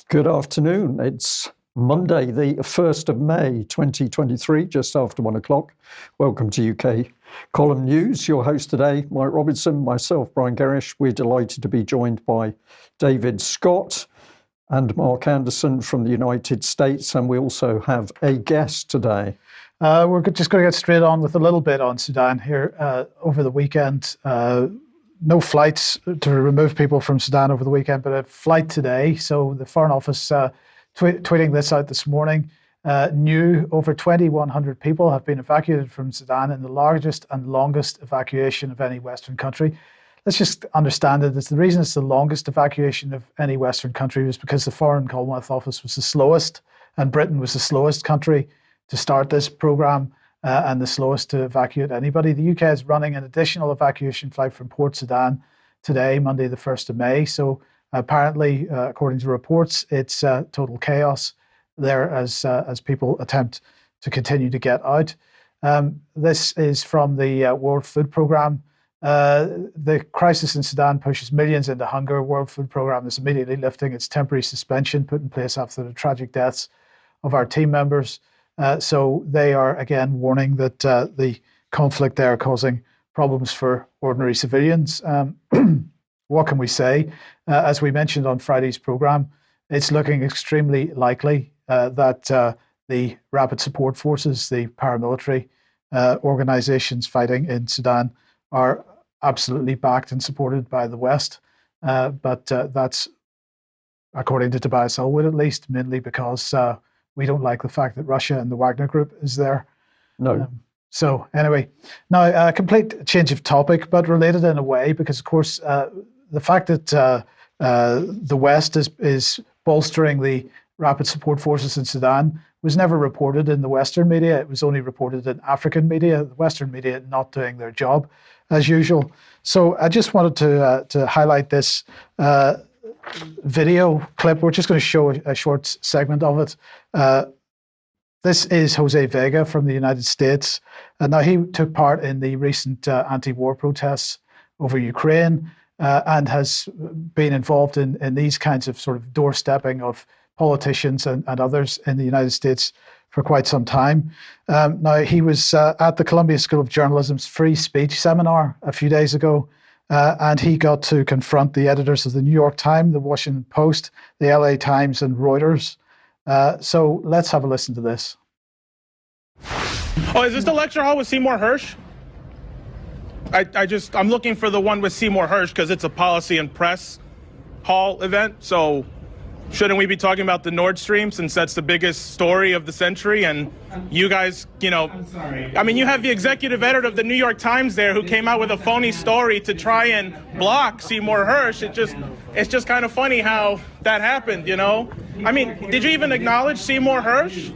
Good afternoon. It's Monday, the 1st of May, 2023, just after 1 o'clock. Welcome to UK Column News. Your host today, Mike Robinson, myself, Brian Gerrish. We're delighted to be joined by David Scott and Mark Anderson from the United States. And we also have a guest today. We're just going to get straight on with a little bit on Sudan here. Over the weekend, no flights to remove people from Sudan over the weekend, but a flight today. So the Foreign Office tweeting this out this morning. New over 2,100 people have been evacuated from Sudan in the largest and longest evacuation of any Western country. Let's just understand it. The reason it's the longest evacuation of any Western country was because the Foreign Commonwealth Office was the slowest, and Britain was the slowest country to start this program and the slowest to evacuate anybody. The UK is running an additional evacuation flight from Port Sudan today, Monday the 1st of May. So apparently, according to reports, it's total chaos there as people attempt to continue to get out. This is from the World Food Programme. The crisis in Sudan pushes millions into hunger. World Food Programme is immediately lifting its temporary suspension put in place after the tragic deaths of our team members. So they are again warning that the conflict there causing problems for ordinary civilians. What can we say? As we mentioned on Friday's program, it's looking extremely likely that the Rapid Support Forces, the paramilitary organizations fighting in Sudan, are absolutely backed and supported by the West. But that's, according to Tobias Elwood at least, mainly because we don't like the fact that Russia and the Wagner Group is there. No. So anyway, now a complete change of topic, but related in a way, because of course the fact that the West is bolstering the Rapid Support Forces in Sudan was never reported in the Western media. It was only reported in African media, the Western media not doing their job as usual. So I just wanted to highlight this video clip. We're just going to show a short segment of it. This is Jose Vega from the United States. Now, he took part in the recent anti-war protests over Ukraine and has been involved in these kinds of sort of doorstepping of politicians and others in the United States for quite some time. Now, he was at the Columbia School of Journalism's free speech seminar a few days ago. And he got to confront the editors of the New York Times, the Washington Post, the LA Times, and Reuters. So let's have a listen to this. Oh, is this the lecture hall with Seymour Hersh? I'm looking for the one with Seymour Hersh because it's a policy and press hall event. So shouldn't we be talking about the Nord Stream since that's the biggest story of the century? And you guys, I'm sorry. I mean, you have the executive editor of the New York Times there who came out with a phony story to try and block Seymour Hersh. It's just kind of funny how that happened, I mean, did you even acknowledge Seymour Hersh?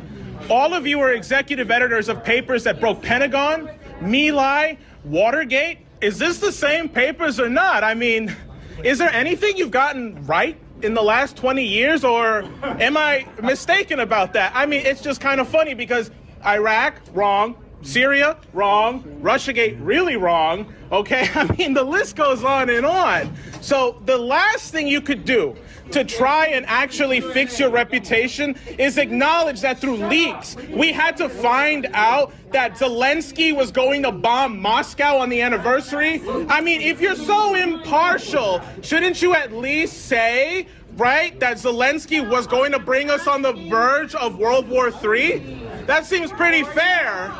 All of you are executive editors of papers that broke Pentagon, My Lai, Watergate. Is this the same papers or not? I mean, is there anything you've gotten right in the last 20 years, or am I mistaken about that? I mean, it's just kind of funny because Iraq, wrong. Syria, wrong. Russiagate, really wrong. Okay, I mean, the list goes on and on. So the last thing you could do to try and actually fix your reputation is acknowledge that through leaks, we had to find out that Zelensky was going to bomb Moscow on the anniversary. I mean, if you're so impartial, shouldn't you at least say, right, that Zelensky was going to bring us on the verge of World War III? That seems pretty fair.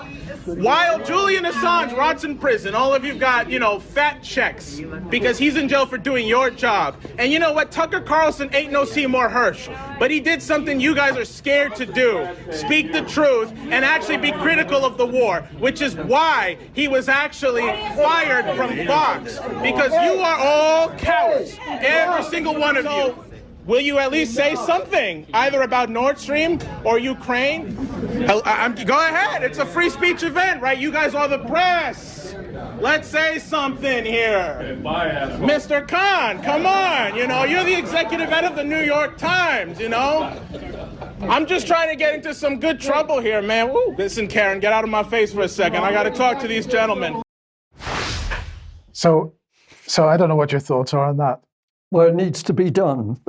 While Julian Assange rots in prison, all of you've got, fat checks because he's in jail for doing your job. And you know what? Tucker Carlson ain't no Seymour Hersh, but he did something you guys are scared to do. Speak the truth and actually be critical of the war, which is why he was actually fired from Fox, because you are all cowards, every single one of you. Will you at least say something, either about Nord Stream or Ukraine? Go ahead. It's a free speech event, right? You guys are the press. Let's say something here. Mr. Khan, come on. You're the executive editor of the New York Times, I'm just trying to get into some good trouble here, man. Woo. Listen, Karen, get out of my face for a second. I got to talk to these gentlemen. So I don't know what your thoughts are on that. Well, it needs to be done.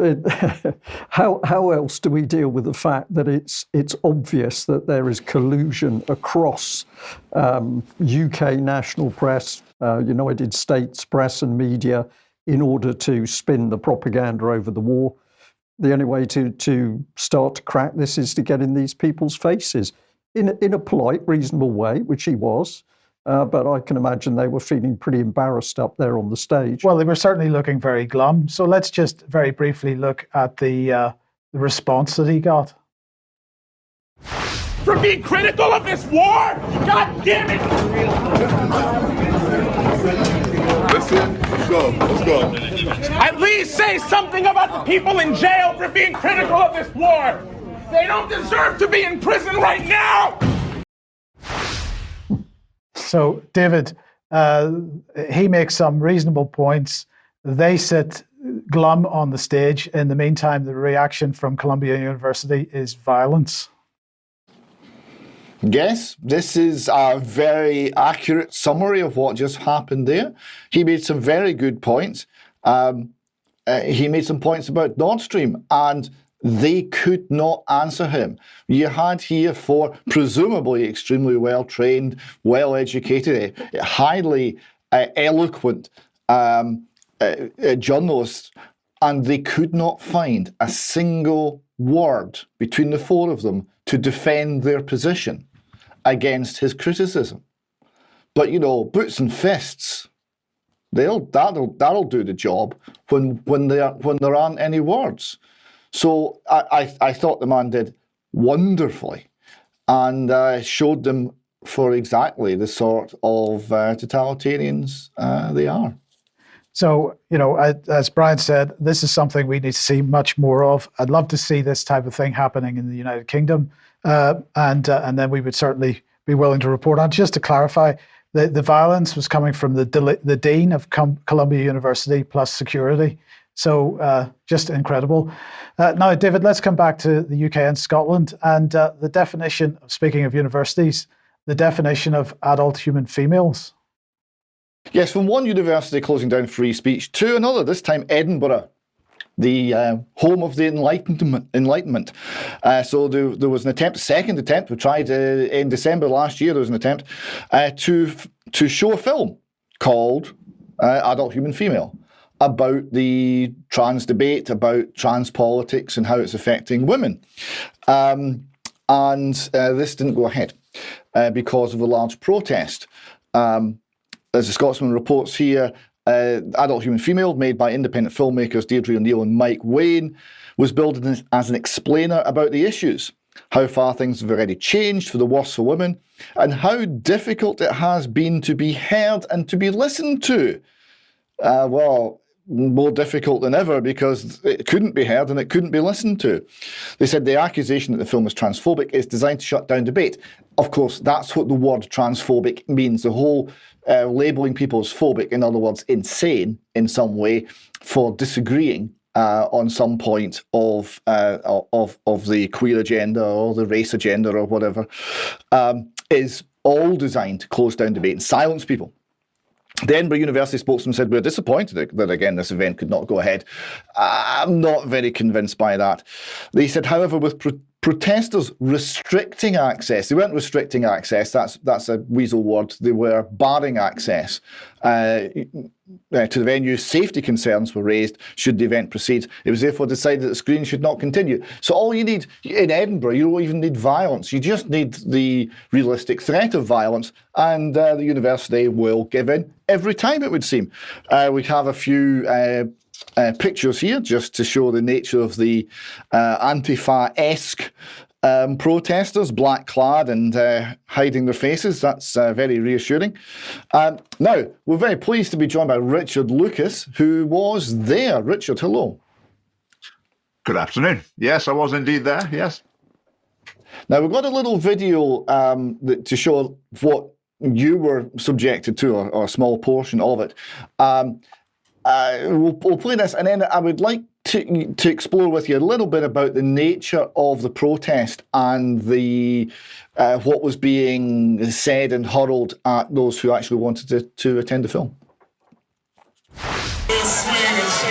How else do we deal with the fact that it's obvious that there is collusion across UK national press, United States press and media in order to spin the propaganda over the war? The only way to start to crack this is to get in these people's faces in a polite, reasonable way, which he was. But I can imagine they were feeling pretty embarrassed up there on the stage. Well, they were certainly looking very glum. So let's just very briefly look at the response that he got. For being critical of this war? God damn it! Let's go. At least say something about the people in jail for being critical of this war. They don't deserve to be in prison right now. So, David, he makes some reasonable points. They sit glum on the stage. In the meantime, the reaction from Columbia University is violence. Yes, this is a very accurate summary of what just happened there. He made some very good points. He made some points about Nord Stream, and they could not answer him. You had here four presumably extremely well-trained, well-educated, highly eloquent journalists, and they could not find a single word between the four of them to defend their position against his criticism. But, boots and fists, that'll do the job when there aren't any words. So I thought the man did wonderfully and showed them for exactly the sort of totalitarians they are. So, as Brian said, this is something we need to see much more of. I'd love to see this type of thing happening in the United Kingdom. And then we would certainly be willing to report on. Just to clarify, the violence was coming from the Dean of Columbia University plus security. So just incredible. Now, David, let's come back to the UK and Scotland and the definition, speaking of universities, the definition of adult human females. Yes, from one university closing down free speech to another, this time Edinburgh, the home of the Enlightenment. So there was a second attempt, we tried in December last year, there was an attempt to show a film called Adult Human Female, about the trans debate, about trans politics and how it's affecting women. And this didn't go ahead because of a large protest. As the Scotsman reports here, Adult Human Female, made by independent filmmakers Deirdre O'Neill and Mike Wayne, was billed as an explainer about the issues, how far things have already changed for the worse for women, and how difficult it has been to be heard and to be listened to. More difficult than ever because it couldn't be heard and it couldn't be listened to. They said the accusation that the film is transphobic is designed to shut down debate. Of course, that's what the word transphobic means. The whole labelling people as phobic, in other words, insane in some way, for disagreeing on some point of the queer agenda or the race agenda or whatever, is all designed to close down debate and silence people. The Edinburgh University spokesman said, "We're disappointed that, again, this event could not go ahead." I'm not very convinced by that. They said, however, with protesters restricting access, they weren't restricting access, that's a weasel word, they were barring access to the venue. Safety concerns were raised should the event proceed. It was therefore decided that the screening should not continue. So all you need in Edinburgh, you don't even need violence, you just need the realistic threat of violence, and the university will give in every time, it would seem. We have a few pictures here just to show the nature of the Antifa-esque protesters, black clad and hiding their faces. That's very reassuring. Now, we're very pleased to be joined by Richard Lucas, who was there. Richard, hello. Good afternoon. Yes, I was indeed there, yes. Now, we've got a little video to show what you were subjected to, or a small portion of it. We'll play this, and then I would like to explore with you a little bit about the nature of the protest and the what was being said and hurled at those who actually wanted to attend the film. This man is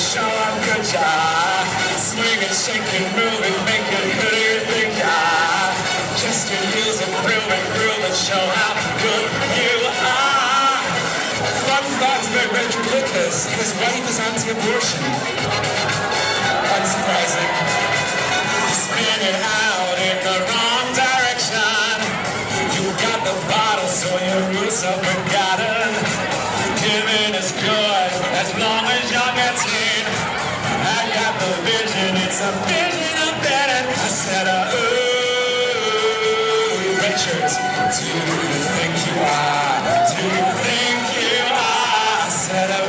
show up good job. Swinging, shaking, moving, making who do you think just your heels and groove and show how good you are. Fun thoughts about Richard Lucas. His wife is anti-abortion. Unsurprising. Spinning out in the wrong direction. You got the bottle, so your roots up and garden. Giving is good as long as you're getting. I got the vision, it's a vision of better. I said, ooh, Richard, do you think you are? Do you think you are? I said, ooh,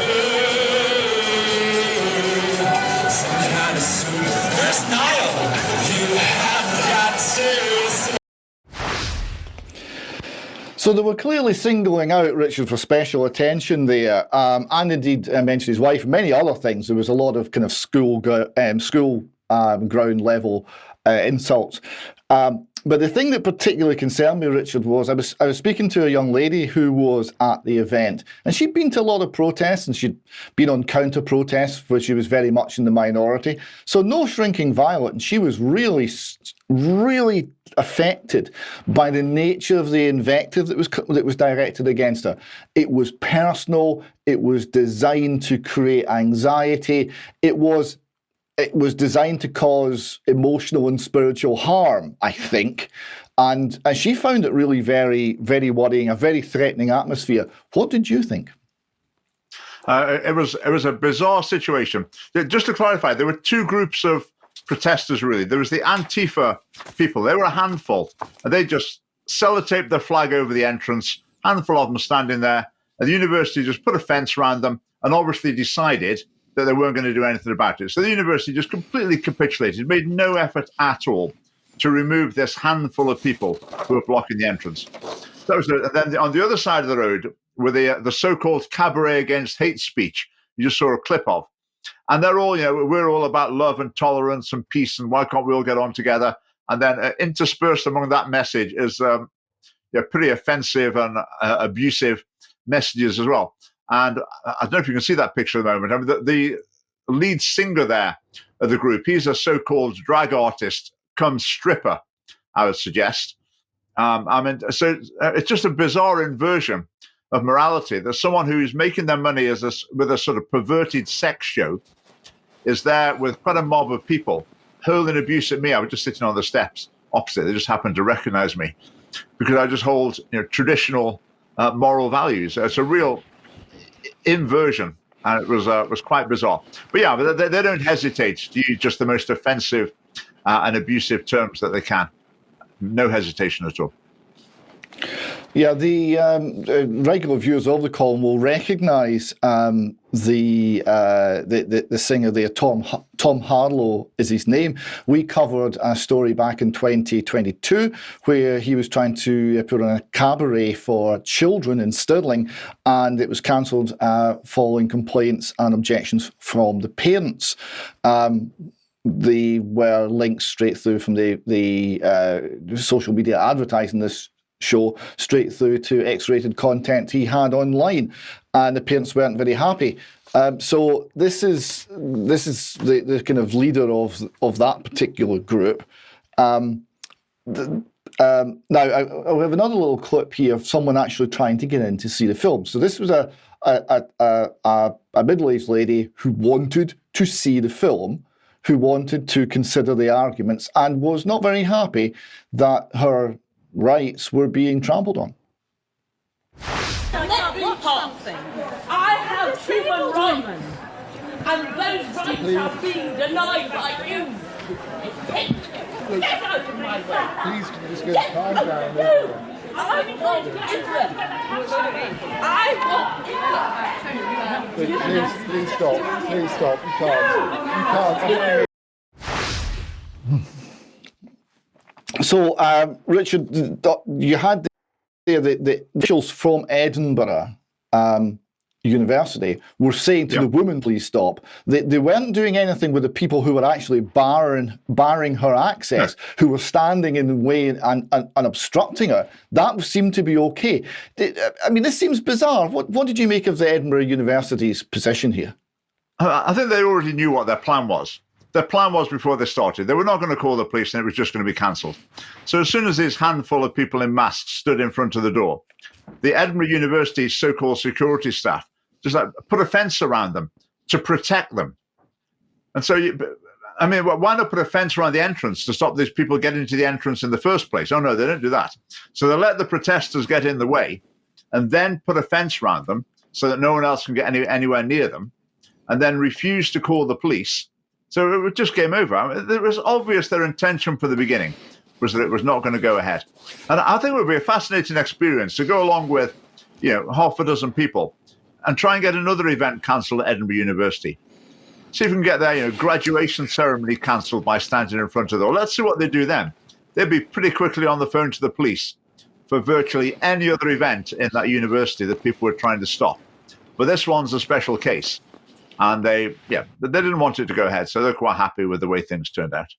some kind of sweet first Nile. You have got to. So they were clearly singling out Richard for special attention there, and indeed mentioned his wife and many other things. There was a lot of kind of school ground level insults. But the thing that particularly concerned me, Richard, was I was speaking to a young lady who was at the event, and she'd been to a lot of protests, and she'd been on counter protests where she was very much in the minority. So no shrinking violet, and she was really affected by the nature of the invective that was directed against her. It was personal. It was designed to create anxiety. It was designed to cause emotional and spiritual harm, I think. And she found it really very, very worrying, a very threatening atmosphere. What did you think? It was a bizarre situation. Just to clarify, there were two groups of protesters, really. There was the Antifa people. They were a handful. And they just sellotaped their flag over the entrance, handful of them standing there. And the university just put a fence around them and obviously decided that they weren't going to do anything about it. So the university just completely capitulated, made no effort at all to remove this handful of people who were blocking the entrance. And then on the other side of the road were the so-called cabaret against hate speech you just saw a clip of. And they're all, we're all about love and tolerance and peace, and why can't we all get on together? And then interspersed among that message is pretty offensive and abusive messages as well. And I don't know if you can see that picture at the moment. I mean, the lead singer there of the group, he's a so-called drag artist come stripper, I would suggest. So it's just a bizarre inversion of morality. There's someone who's making their money with a sort of perverted sex show is there with quite a mob of people hurling abuse at me. I was just sitting on the steps opposite. They just happened to recognize me because I just hold traditional moral values. It's a real inversion, and it was quite bizarre. But yeah, they don't hesitate to use just the most offensive and abusive terms that they can. No hesitation at all. Yeah, the regular viewers of the column will recognise the singer there, Tom Harlow is his name. We covered a story back in 2022 where he was trying to put on a cabaret for children in Stirling, and it was cancelled following complaints and objections from the parents. They were linked straight through from the social media advertising this show straight through to X-rated content he had online, and the parents weren't very happy. So this is the kind of leader of that particular group. Now I have another little clip here of someone actually trying to get in to see the film. So this was a middle-aged lady who wanted to see the film, who wanted to consider the arguments, and was not very happy that her rights were being trampled on. Let me something. I have human rights, and those rights are being denied by you. Get out of my way. Please, can you just get calm down? No, I want England. I want England. Please stop. Please stop. You can't. So, Richard, you had the officials from Edinburgh University were saying to the woman, please stop. They weren't doing anything with the people who were actually barring her access, who were standing in the way and obstructing her. That seemed to be okay. I mean, this seems bizarre. What did you make of the Edinburgh University's position here? I think they already knew what their plan was. Their plan was before they started. They were not going to call the police and it was just going to be cancelled. So as soon as this handful of people in masks stood in front of the door, the Edinburgh University so-called security staff just like put a fence around them to protect them. And so, why not put a fence around the entrance to stop these people getting to the entrance in the first place? Oh, no, they don't do that. So they let the protesters get in the way and then put a fence around them so that no one else can get anywhere near them, and then refuse to call the police. So it just came over. It was obvious their intention from the beginning was that it was not going to go ahead. And I think it would be a fascinating experience to go along with, half a dozen people and try and get another event cancelled at Edinburgh University. See if we can get their graduation ceremony cancelled by standing in front of the door. Let's see what they do then. They'd be pretty quickly on the phone to the police for virtually any other event in that university that people were trying to stop. But this one's a special case. And they didn't want it to go ahead, so they're quite happy with the way things turned out.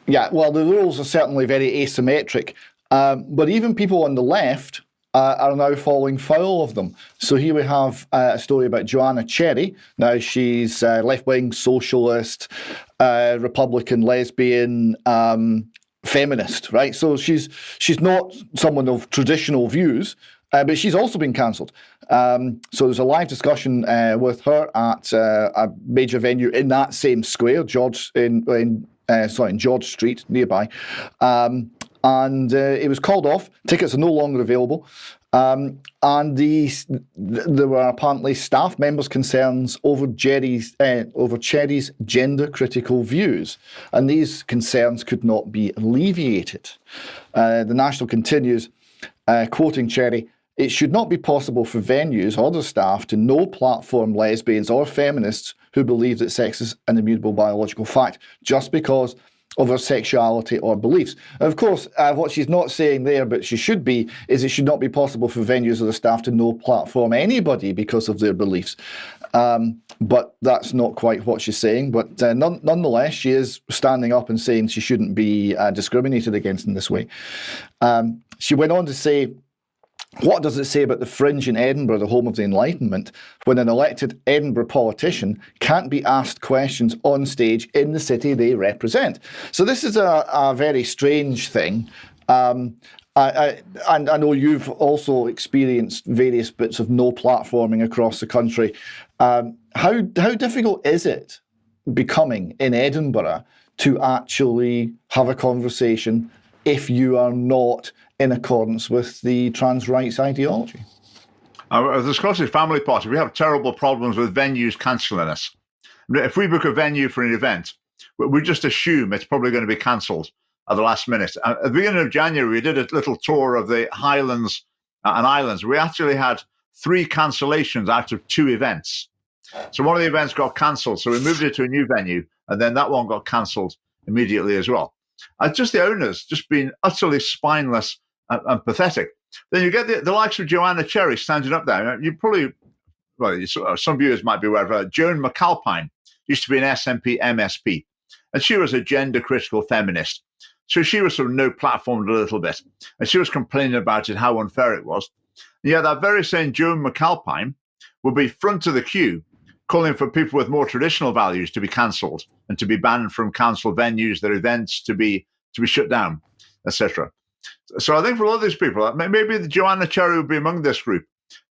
Yeah, well, the rules are certainly very asymmetric, but even people on the left are now falling foul of them. So here we have a story about Joanna Cherry. Now, she's left-wing, socialist, Republican, lesbian, feminist, right? So she's not someone of traditional views, but she's also been cancelled. So there's a live discussion with her at a major venue in that same square, George Street nearby, and it was called off. Tickets are no longer available, and there were apparently staff members' concerns over Cherry's gender-critical views, and these concerns could not be alleviated. The National continues, quoting Cherry. It should not be possible for venues or the staff to no-platform lesbians or feminists who believe that sex is an immutable biological fact just because of their sexuality or beliefs. And of course, what she's not saying there, but she should be, is it should not be possible for venues or the staff to no-platform anybody because of their beliefs. But that's not quite what she's saying. But nonetheless, she is standing up and saying she shouldn't be discriminated against in this way. She went on to say, what does it say about the fringe in Edinburgh, the home of the Enlightenment, when an elected Edinburgh politician can't be asked questions on stage in the city they represent? So this is a very strange thing. And I know you've also experienced various bits of no platforming across the country. How difficult is it becoming in Edinburgh to actually have a conversation if you are not in accordance with the trans rights ideology? The Scottish Family Party, we have terrible problems with venues cancelling us. If we book a venue for an event, we just assume it's probably going to be cancelled at the last minute. At the beginning of January, we did a little tour of the Highlands and Islands. We actually had 3 cancellations out of 2 events. So one of the events got cancelled, so we moved it to a new venue, and then that one got cancelled immediately as well. Just the owners just being utterly spineless and pathetic. Then you get the likes of Joanna Cherry standing up there. You probably, some viewers might be aware of her. Joan McAlpine used to be an SNP MSP, and she was a gender-critical feminist. So she was sort of no-platformed a little bit, and she was complaining about it, how unfair it was. And yet that very same Joan McAlpine would be front of the queue calling for people with more traditional values to be cancelled and to be banned from council venues, their events to be shut down, etc. So I think for a lot of these people, maybe the Joanna Cherry would be among this group,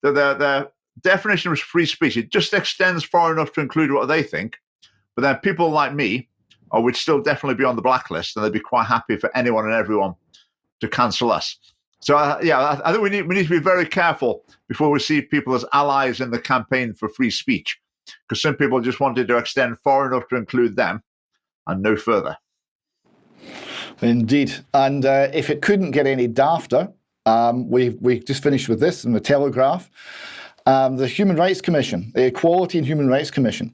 that their definition of free speech, it just extends far enough to include what they think. But then people like me would still definitely be on the blacklist, and they'd be quite happy for anyone and everyone to cancel us. So I think we need to be very careful before we see people as allies in the campaign for free speech, because some people just wanted to extend far enough to include them and no further. Indeed. And if it couldn't get any dafter, we just finished with this in the Telegraph. The Human Rights Commission, the Equality and Human Rights Commission,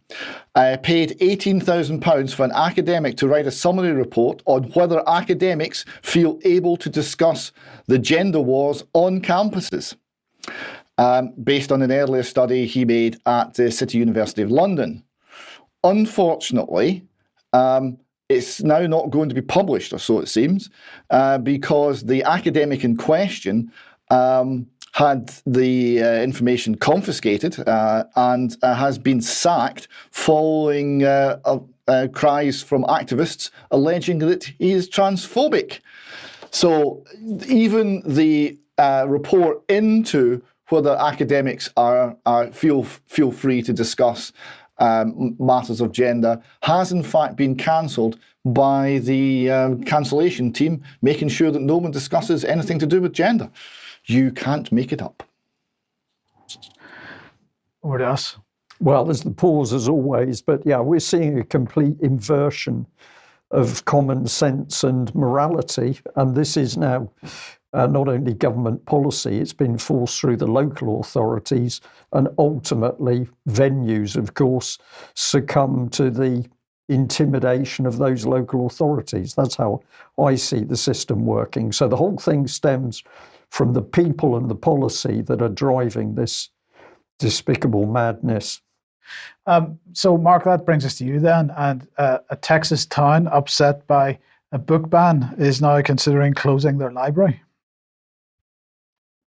paid £18,000 for an academic to write a summary report on whether academics feel able to discuss the gender wars on campuses, based on an earlier study he made at the City University of London. Unfortunately, it's now not going to be published, or so it seems, because the academic in question had the information confiscated and has been sacked following cries from activists alleging that he is transphobic. So even the report into whether academics feel free to discuss matters of gender has in fact been cancelled by the cancellation team, making sure that no one discusses anything to do with gender. You can't make it up. Over to us. Well, there's the pause as always, but yeah, we're seeing a complete inversion of common sense and morality, and this is now not only government policy, it's been forced through the local authorities, and ultimately venues, of course, succumb to the intimidation of those local authorities. That's how I see the system working. So the whole thing stems from the people and the policy that are driving this despicable madness. So, Mark, that brings us to you then. And a Texas town upset by a book ban is now considering closing their library.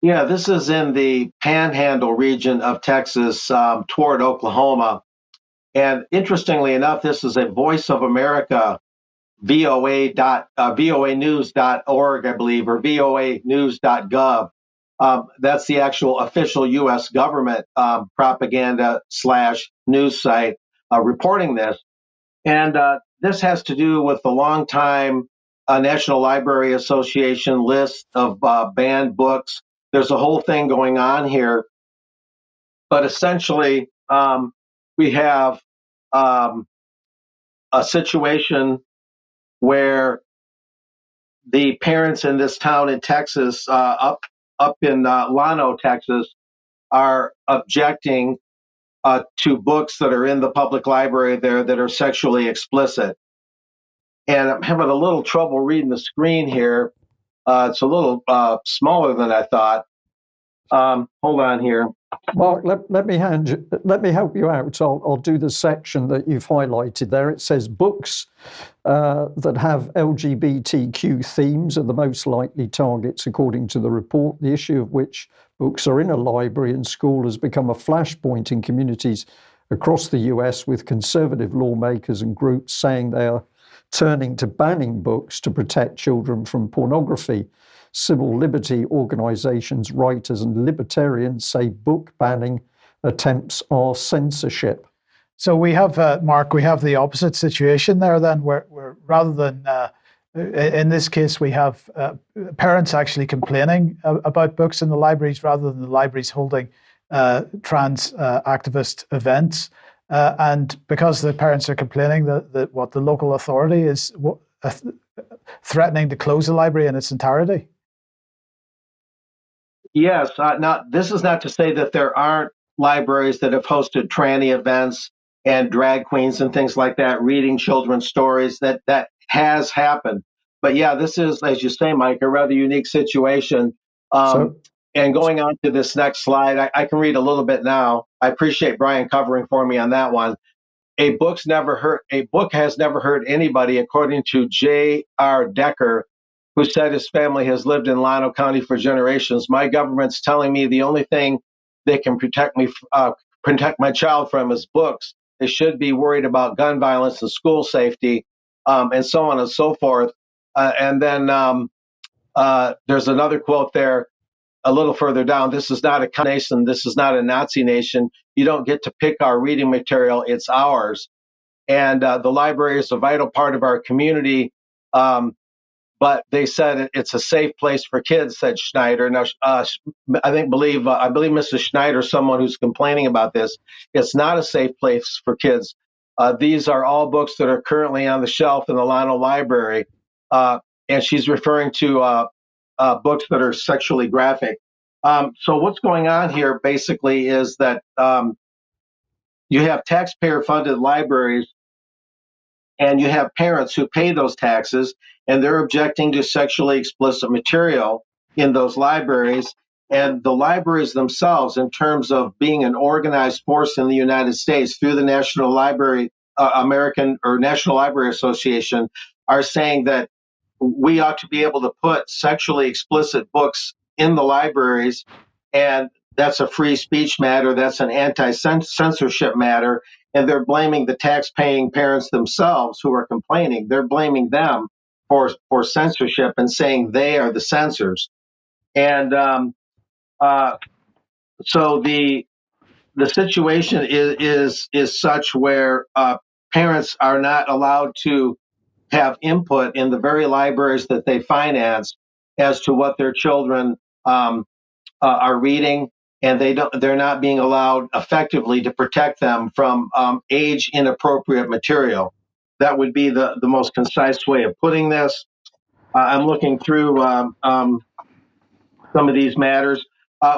Yeah, this is in the Panhandle region of Texas toward Oklahoma. And interestingly enough, this is a Voice of America, voanews.org, I believe, or voanews.gov. That's the actual official U.S. government propaganda / news site reporting this. And this has to do with the longtime National Library Association list of banned books. There's a whole thing going on here. But essentially, we have a situation where the parents in this town in Texas, up in Llano, Texas, are objecting to books that are in the public library there that are sexually explicit. And I'm having a little trouble reading the screen here. It's a little smaller than I thought. Hold on here. Mark, let me help you out. I'll do the section that you've highlighted there. It says books that have LGBTQ themes are the most likely targets, according to the report. The issue of which books are in a library and school has become a flashpoint in communities across the US, with conservative lawmakers and groups saying they are turning to banning books to protect children from pornography. Civil liberty organizations, writers, and libertarians say book banning attempts are censorship. So we have, Mark, we have the opposite situation there then, where rather than, in this case, we have parents actually complaining about books in the libraries rather than the libraries holding trans activist events. And because the parents are complaining, that what the local authority is threatening to close the library in its entirety. Yes. Now, this is not to say that there aren't libraries that have hosted tranny events and drag queens and things like that, reading children's stories. That has happened. But yeah, this is, as you say, Mike, a rather unique situation. And going on to this next slide, I can read a little bit now. I appreciate Brian covering for me on that one. A book has never hurt anybody, according to J.R. Decker, who said his family has lived in Llano County for generations. My government's telling me the only thing they can protect my child from is books. They should be worried about gun violence and school safety, and so on and so forth. And then there's another quote there a little further down. This is not a nation. This is not a Nazi nation. You don't get to pick our reading material. It's ours. And the library is a vital part of our community. But they said it's a safe place for kids, said Schneider. Now, I believe Mrs. Schneider, someone who's complaining about this, it's not a safe place for kids. These are all books that are currently on the shelf in the Llano Library. And she's referring to books that are sexually graphic. So what's going on here basically is that you have taxpayer-funded libraries, and you have parents who pay those taxes, and they're objecting to sexually explicit material in those libraries. And the libraries themselves, in terms of being an organized force in the United States through the National Library, National Library Association, are saying that we ought to be able to put sexually explicit books in the libraries, and that's a free speech matter. That's an anti-censorship matter, and they're blaming the tax-paying parents themselves who are complaining. They're blaming them for censorship and saying they are the censors. And so the situation is such where parents are not allowed to have input in the very libraries that they finance as to what their children are reading, and they're not being allowed effectively to protect them from age inappropriate material. That would be the most concise way of putting this. I'm looking through some of these matters.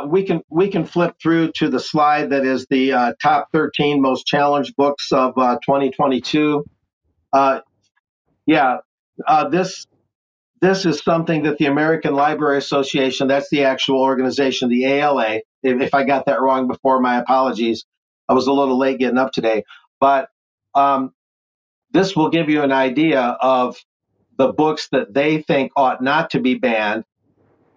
We can flip through to the slide that is the top 13 most challenged books of 2022. Yeah, this is something that the American Library Association, that's the actual organization, the ALA. If I got that wrong before, my apologies. I was a little late getting up today, but this will give you an idea of the books that they think ought not to be banned.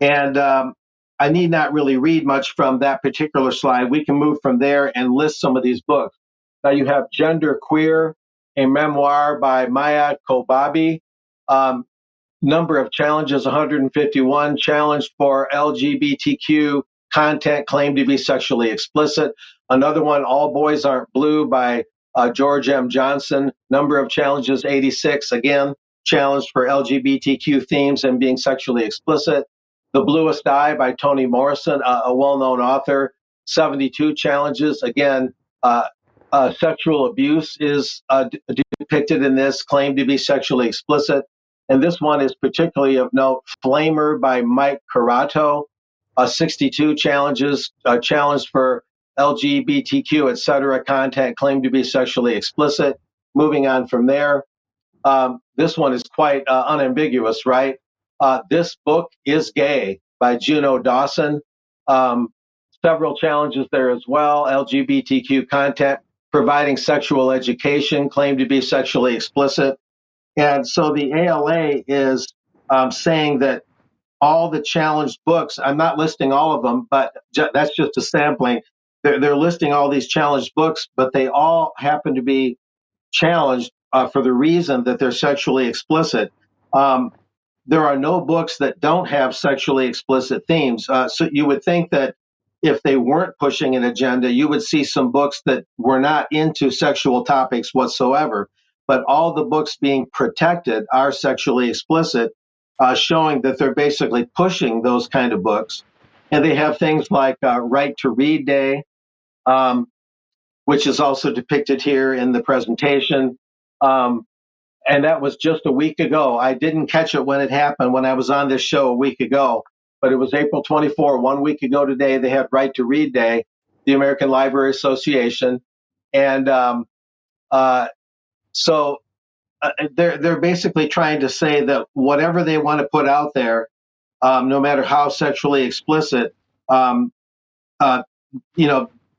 And I need not really read much from that particular slide. We can move from there and list some of these books. Now you have Gender Queer, a memoir by Maya Kobabe. Number of challenges, 151. Challenged for LGBTQ content claimed to be sexually explicit. Another one, All Boys Aren't Blue by George M. Johnson. Number of challenges, 86. Again, challenged for LGBTQ themes and being sexually explicit. The Bluest Eye by Toni Morrison, a well-known author. 72 challenges. Again, sexual abuse is depicted in this, claimed to be sexually explicit. And this one is particularly of note, Flamer by Mike Carato, 62 challenges, challenged for LGBTQ, etc. content claimed to be sexually explicit. Moving on from there, this one is quite unambiguous, right? This book is gay by Juno Dawson. Several challenges there as well. LGBTQ content, providing sexual education, claimed to be sexually explicit. And so the ALA is saying that all the challenged books, I'm not listing all of them, but that's just a sampling. They're listing all these challenged books, but they all happen to be challenged for the reason that they're sexually explicit. There are no books that don't have sexually explicit themes. So you would think that if they weren't pushing an agenda, you would see some books that were not into sexual topics whatsoever. But all the books being protected are sexually explicit, showing that they're basically pushing those kind of books. And they have things like Right to Read Day, which is also depicted here in the presentation. And that was just a week ago. I didn't catch it when it happened, when I was on this show a week ago, but it was April 24, 1 week ago today. They had Right to Read Day, the American Library Association. And so they're basically trying to say that whatever they want to put out there, no matter how sexually explicit,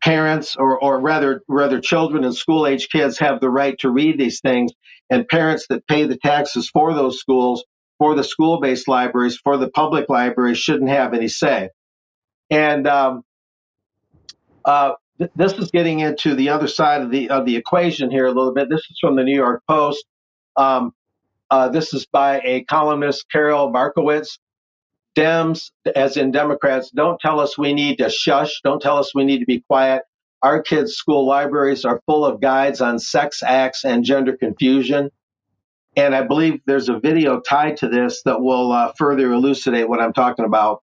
parents or rather children and school age kids have the right to read these things, and parents that pay the taxes for those schools, for the school-based libraries, for the public libraries, shouldn't have any say. And this is getting into the other side of the equation here a little bit. This is from the New York Post. This is by a columnist, Carol Markowitz. Dems, as in Democrats, don't tell us we need to shush. Don't tell us we need to be quiet. Our kids' school libraries are full of guides on sex acts and gender confusion. And I believe there's a video tied to this that will further elucidate what I'm talking about.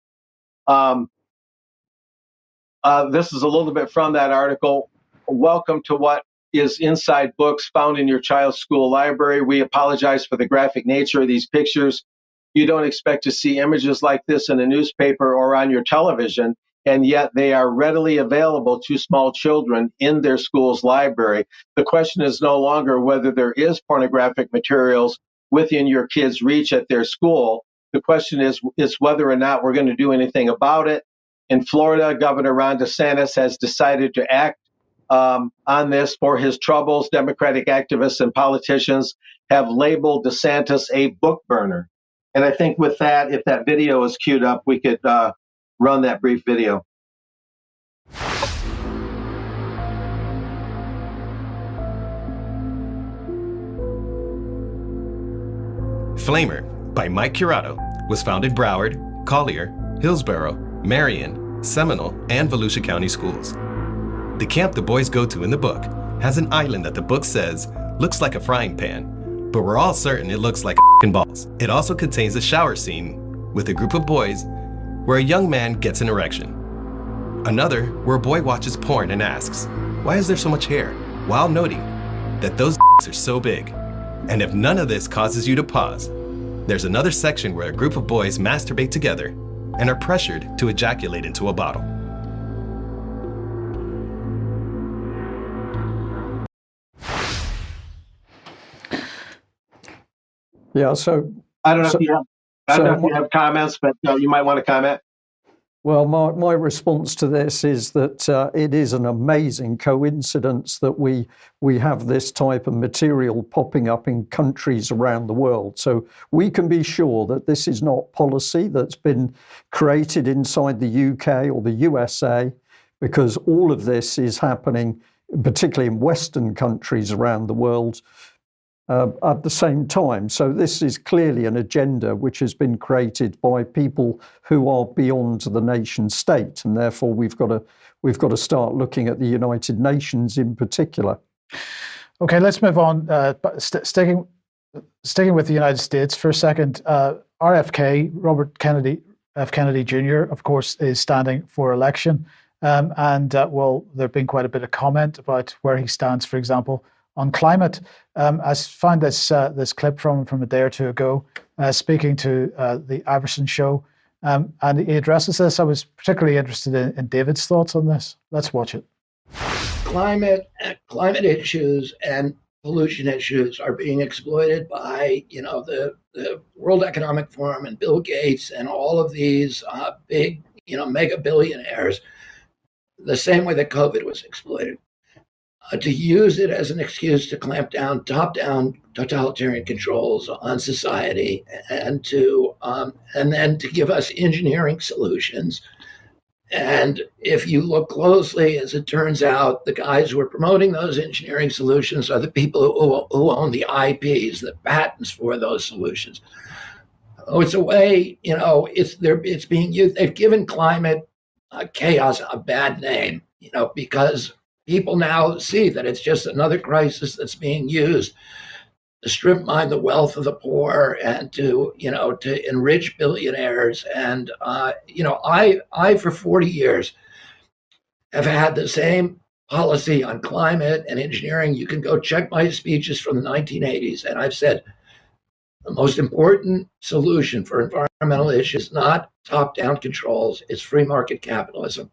This is a little bit from that article. Welcome to what is inside books found in your child's school library. We apologize for the graphic nature of these pictures. You don't expect to see images like this in a newspaper or on your television, and yet they are readily available to small children in their school's library. The question is no longer whether there is pornographic materials within your kids' reach at their school. The question is whether or not we're going to do anything about it. In Florida, Governor Ron DeSantis has decided to act on this for his troubles. Democratic activists and politicians have labeled DeSantis a book burner. And I think with that, if that video is queued up, we could run that brief video. Flamer by Mike Curato was found in Broward, Collier, Hillsborough, Marion, Seminole, and Volusia County schools. The camp the boys go to in the book has an island that the book says looks like a frying pan, but we're all certain it looks like a balls. It also contains a shower scene with a group of boys where a young man gets an erection. Another where a boy watches porn and asks, "Why is there so much hair?" while noting that those are so big. And if none of this causes you to pause, there's another section where a group of boys masturbate together and are pressured to ejaculate into a bottle. Yeah, so I don't know if you have comments, but you might want to comment. well, my response to this is that it is an amazing coincidence that we have this type of material popping up in countries around the world. So we can be sure that this is not policy that's been created inside the UK or the USA, because all of this is happening, particularly in Western countries around the world, at the same time. So this is clearly an agenda which has been created by people who are beyond the nation state, and therefore we've got to start looking at the United Nations in particular. Okay, let's move on. Sticking with the United States for a second. RFK, Robert Kennedy, F. Kennedy Jr., of course, is standing for election, and there's been quite a bit of comment about where he stands, for example, on climate. I found this clip from a day or two ago, speaking to the Iverson show, and he addresses this. I was particularly interested in David's thoughts on this. Let's watch it. Climate issues and pollution issues are being exploited by the World Economic Forum and Bill Gates and all of these big mega billionaires, the same way that COVID was exploited. To use it as an excuse to clamp down, top-down totalitarian controls on society, and then to give us engineering solutions. And if you look closely, as it turns out, the guys who are promoting those engineering solutions are the people who own the IPs, the patents for those solutions. Oh, it's a way, it's being used. They've given climate chaos a bad name, because people now see that it's just another crisis that's being used to strip mine the wealth of the poor and to enrich billionaires. And I for 40 years have had the same policy on climate and engineering. You can go check my speeches from the 1980s, and I've said the most important solution for environmental issues is not top-down controls; it's free market capitalism.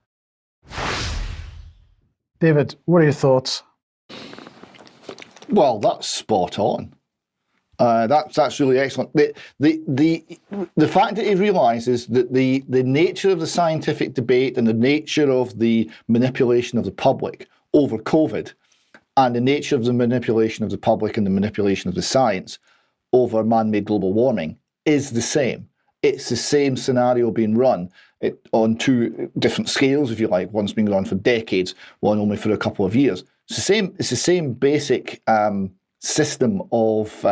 David, what are your thoughts? Well, that's spot on. That's really excellent. The fact that he realises that the nature of the scientific debate and the nature of the manipulation of the public over COVID, and the nature of the manipulation of the public and the manipulation of the science over man-made global warming is the same. It's the same scenario being run on two different scales, if you like. One's been run for decades, one only for a couple of years. It's the same basic system of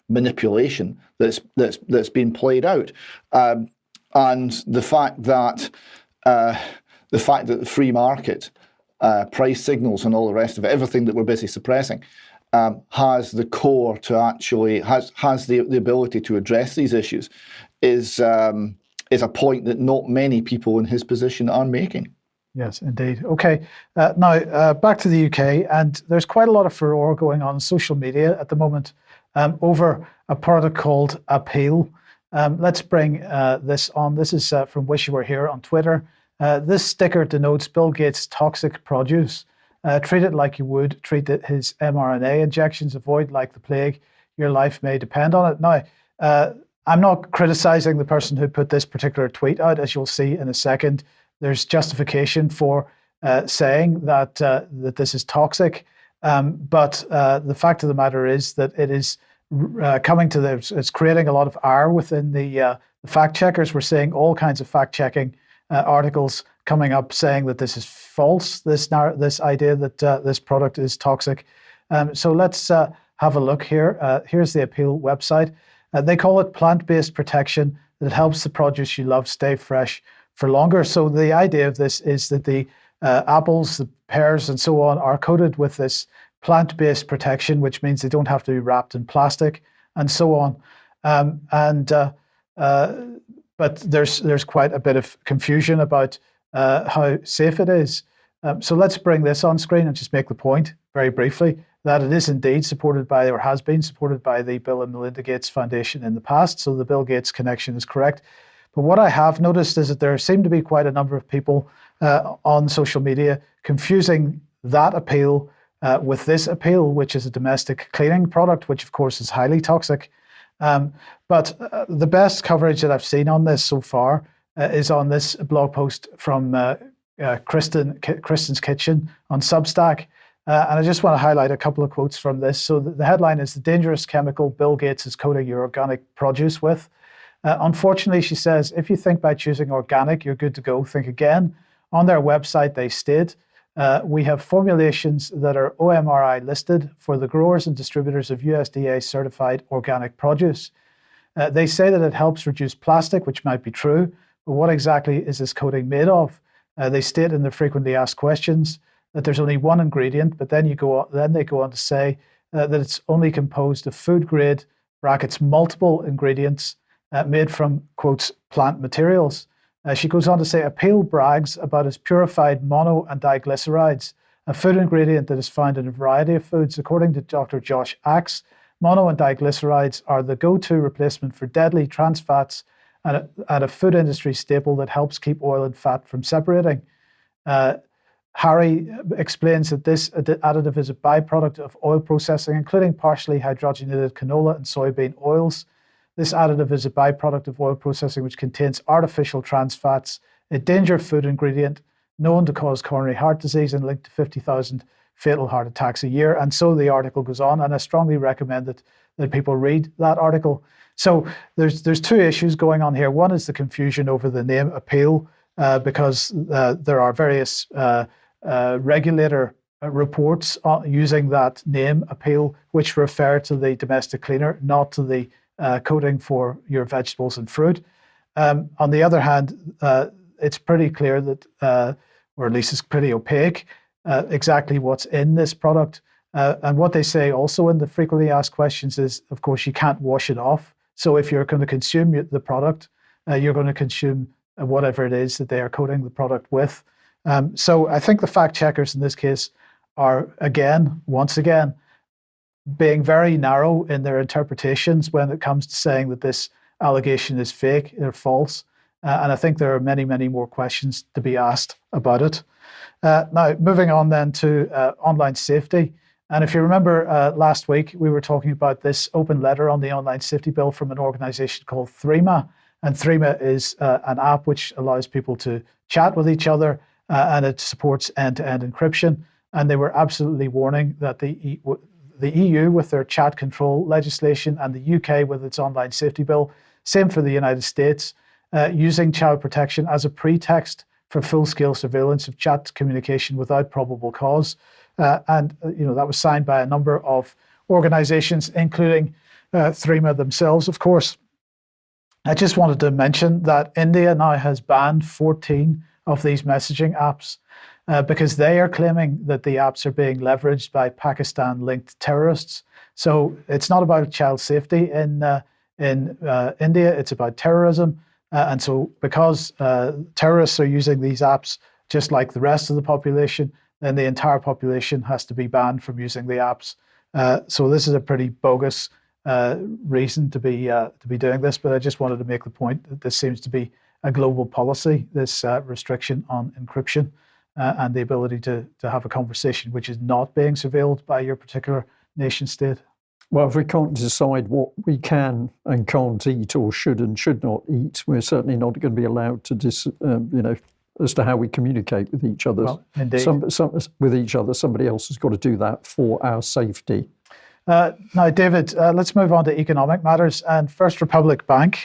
manipulation that's been played out, and the fact that the free market, price signals, and all the rest of it, everything that we're busy suppressing, has the core to actually has the ability to address these issues, is a point that not many people in his position are making. Yes, indeed. Okay, now back to the UK, and there's quite a lot of furore going on social media at the moment over a product called Appeal. Let's bring this on. This is from Wish You Were Here on Twitter. This sticker denotes Bill Gates' toxic produce. Treat it like you would treat his mRNA injections. Avoid like the plague. Your life may depend on it. Now, I'm not criticizing the person who put this particular tweet out. As you'll see in a second, there's justification for saying that this is toxic. But the fact of the matter is that it is coming to it's creating a lot of ire within the fact checkers. We're seeing all kinds of fact checking articles coming up saying that this is false, this idea that this product is toxic. So let's have a look here. Here's the Appeal website. They call it plant-based protection that helps the produce you love stay fresh for longer. So the idea of this is that the apples, the pears, and so on are coated with this plant-based protection, which means they don't have to be wrapped in plastic and so on. But there's quite a bit of confusion about how safe it is. So let's bring this on screen and just make the point very briefly that it is indeed supported by, or has been supported by, the Bill and Melinda Gates Foundation in the past. So the Bill Gates connection is correct. But what I have noticed is that there seem to be quite a number of people on social media confusing that appeal with this appeal, which is a domestic cleaning product, which of course is highly toxic. But the best coverage that I've seen on this so far is on this blog post from Kristen's Kitchen on Substack. And I just want to highlight a couple of quotes from this. So the headline is "The Dangerous Chemical Bill Gates is Coating Your Organic Produce With." Unfortunately, she says, if you think by choosing organic, you're good to go, think again. On their website, they state, we have formulations that are OMRI listed for the growers and distributors of USDA certified organic produce. They say that it helps reduce plastic, which might be true, but what exactly is this coating made of? They state in the frequently asked questions that there's only one ingredient, but then they go on to say that it's only composed of food grade (brackets multiple ingredients) made from, quotes, plant materials. She goes on to say, Appeal brags about its purified mono and diglycerides, a food ingredient that is found in a variety of foods. According to Dr. Josh Axe, mono and diglycerides are the go-to replacement for deadly trans fats and a food industry staple that helps keep oil and fat from separating. Harry explains that this additive is a byproduct of oil processing, including partially hydrogenated canola and soybean oils. This additive is a byproduct of oil processing, which contains artificial trans fats, a danger food ingredient known to cause coronary heart disease and linked to 50,000 fatal heart attacks a year. And so the article goes on, and I strongly recommend that people read that article. So there's two issues going on here. One is the confusion over the name Appeal, because there are various regulator reports using that name Appeal, which refer to the domestic cleaner, not to the coating for your vegetables and fruit. On the other hand, it's pretty clear that, or at least it's pretty opaque, exactly what's in this product. And what they say also in the frequently asked questions is, of course, you can't wash it off. So if you're going to consume the product, you're going to consume whatever it is that they are coating the product with. So I think the fact checkers in this case are, once again, being very narrow in their interpretations when it comes to saying that this allegation is fake or false. And I think there are many, many more questions to be asked about it. Now, moving on then to online safety. And if you remember last week, we were talking about this open letter on the online safety bill from an organization called Threema. And Threema is an app which allows people to chat with each other, and it supports end-to-end encryption. And they were absolutely warning that the EU with their chat control legislation and the UK with its online safety bill, same for the United States, using child protection as a pretext for full-scale surveillance of chat communication without probable cause. And that was signed by a number of organizations, including Threema themselves, of course. I just wanted to mention that India now has banned 14 of these messaging apps because they are claiming that the apps are being leveraged by Pakistan-linked terrorists. So it's not about child safety in India, it's about terrorism. And so because terrorists are using these apps just like the rest of the population, then the entire population has to be banned from using the apps. So this is a pretty bogus reason to be doing this, but I just wanted to make the point that this seems to be a global policy, this restriction on encryption and the ability to have a conversation which is not being surveilled by your particular nation state. Well, if we can't decide what we can and can't eat or should and should not eat, we're certainly not going to be allowed to as to how we communicate with each other. Well, indeed. With each other, somebody else has got to do that for our safety. Now, David, let's move on to economic matters and First Republic Bank.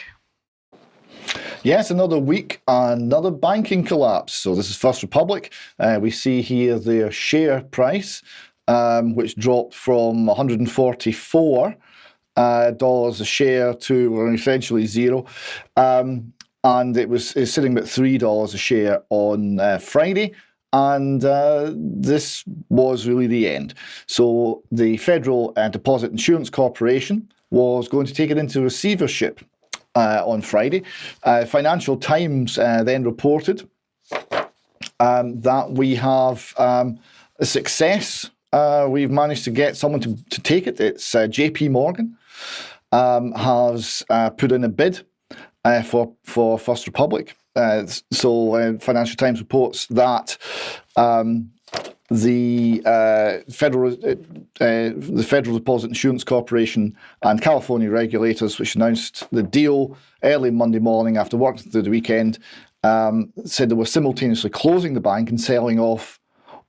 Yes, another week, another banking collapse. So this is First Republic. We see here their share price, which dropped from 144 dollars a share to essentially zero. And it's sitting at $3 a share on Friday. And this was really the end. So the Federal Deposit Insurance Corporation was going to take it into receivership on Friday. Financial Times then reported that we have a success. We've managed to get someone to take it. It's JP Morgan has put in a bid for First Republic. So Financial Times reports that the Federal Deposit Insurance Corporation and California regulators, which announced the deal early Monday morning after working through the weekend, said they were simultaneously closing the bank and selling off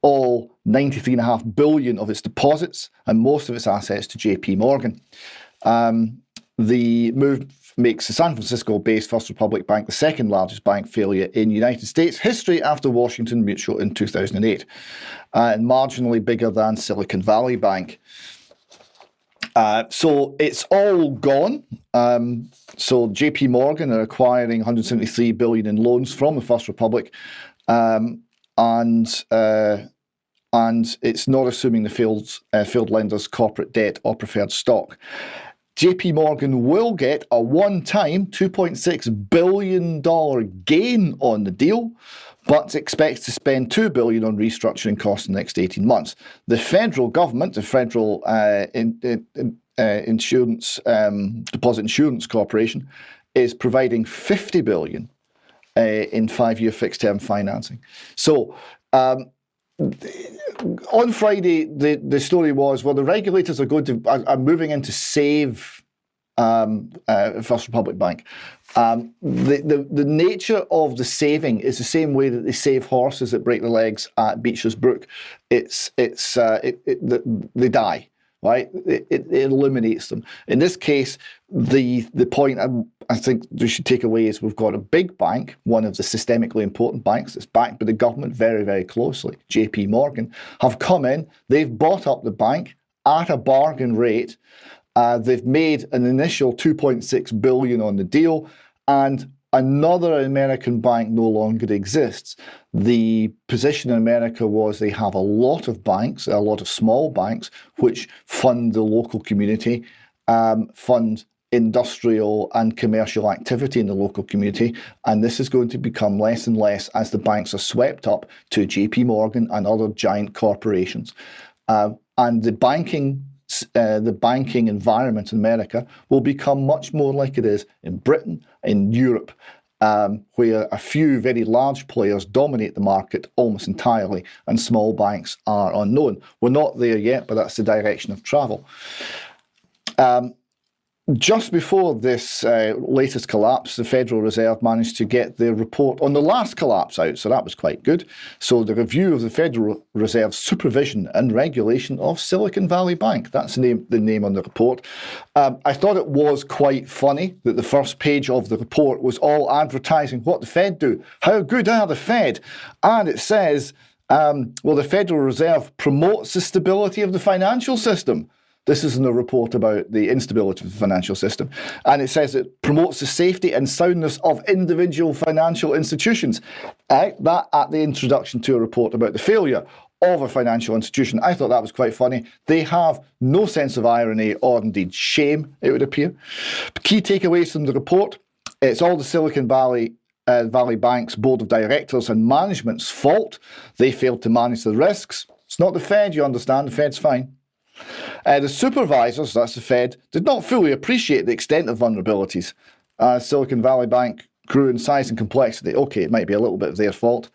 all $93.5 billion of its deposits and most of its assets to JP Morgan. The move makes the San Francisco-based First Republic Bank the second largest bank failure in United States history after Washington Mutual in 2008, and marginally bigger than Silicon Valley Bank. So it's all gone. So JP Morgan are acquiring $173 billion in loans from the First Republic, and it's not assuming the failed lender's corporate debt or preferred stock. JP Morgan will get a one-time $2.6 billion gain on the deal, but expects to spend $2 billion on restructuring costs in the next 18 months. The federal government, the Federal Deposit Insurance Corporation, is providing $50 billion in 5-year fixed-term financing. So on Friday, the story was, well, the regulators are moving in to save First Republic Bank. The nature of the saving is the same way that they save horses that break their legs at Beecher's Brook. They die. Right, it eliminates them. In this case, the point I think we should take away is we've got a big bank, one of the systemically important banks that's backed by the government very, very closely. JP Morgan have come in, they've bought up the bank at a bargain rate. They've made an initial $2.6 billion on the deal, and another American bank no longer exists. The position in America was they have a lot of banks, a lot of small banks, which fund the local community, fund industrial and commercial activity in the local community, and this is going to become less and less as the banks are swept up to JP Morgan and other giant corporations. And the banking environment in America will become much more like it is in Britain, in Europe, where a few very large players dominate the market almost entirely and small banks are unknown. We're not there yet, but that's the direction of travel. Just before this latest collapse, the Federal Reserve managed to get their report on the last collapse out, so that was quite good. So the review of the Federal Reserve's supervision and regulation of Silicon Valley Bank, that's the name on the report. I thought it was quite funny that the first page of the report was all advertising what the Fed do. How good are the Fed? And it says, well, the Federal Reserve promotes the stability of the financial system. This isn't a report about the instability of the financial system. And it says it promotes the safety and soundness of individual financial institutions. That at the introduction to a report about the failure of a financial institution. I thought that was quite funny. They have no sense of irony or indeed shame, it would appear. Key takeaways from the report. It's all the Silicon Valley Bank's board of directors and management's fault. They failed to manage the risks. It's not the Fed, you understand. The Fed's fine. The supervisors, that's the Fed, did not fully appreciate the extent of vulnerabilities. Silicon Valley Bank grew in size and complexity. Okay, it might be a little bit of their fault.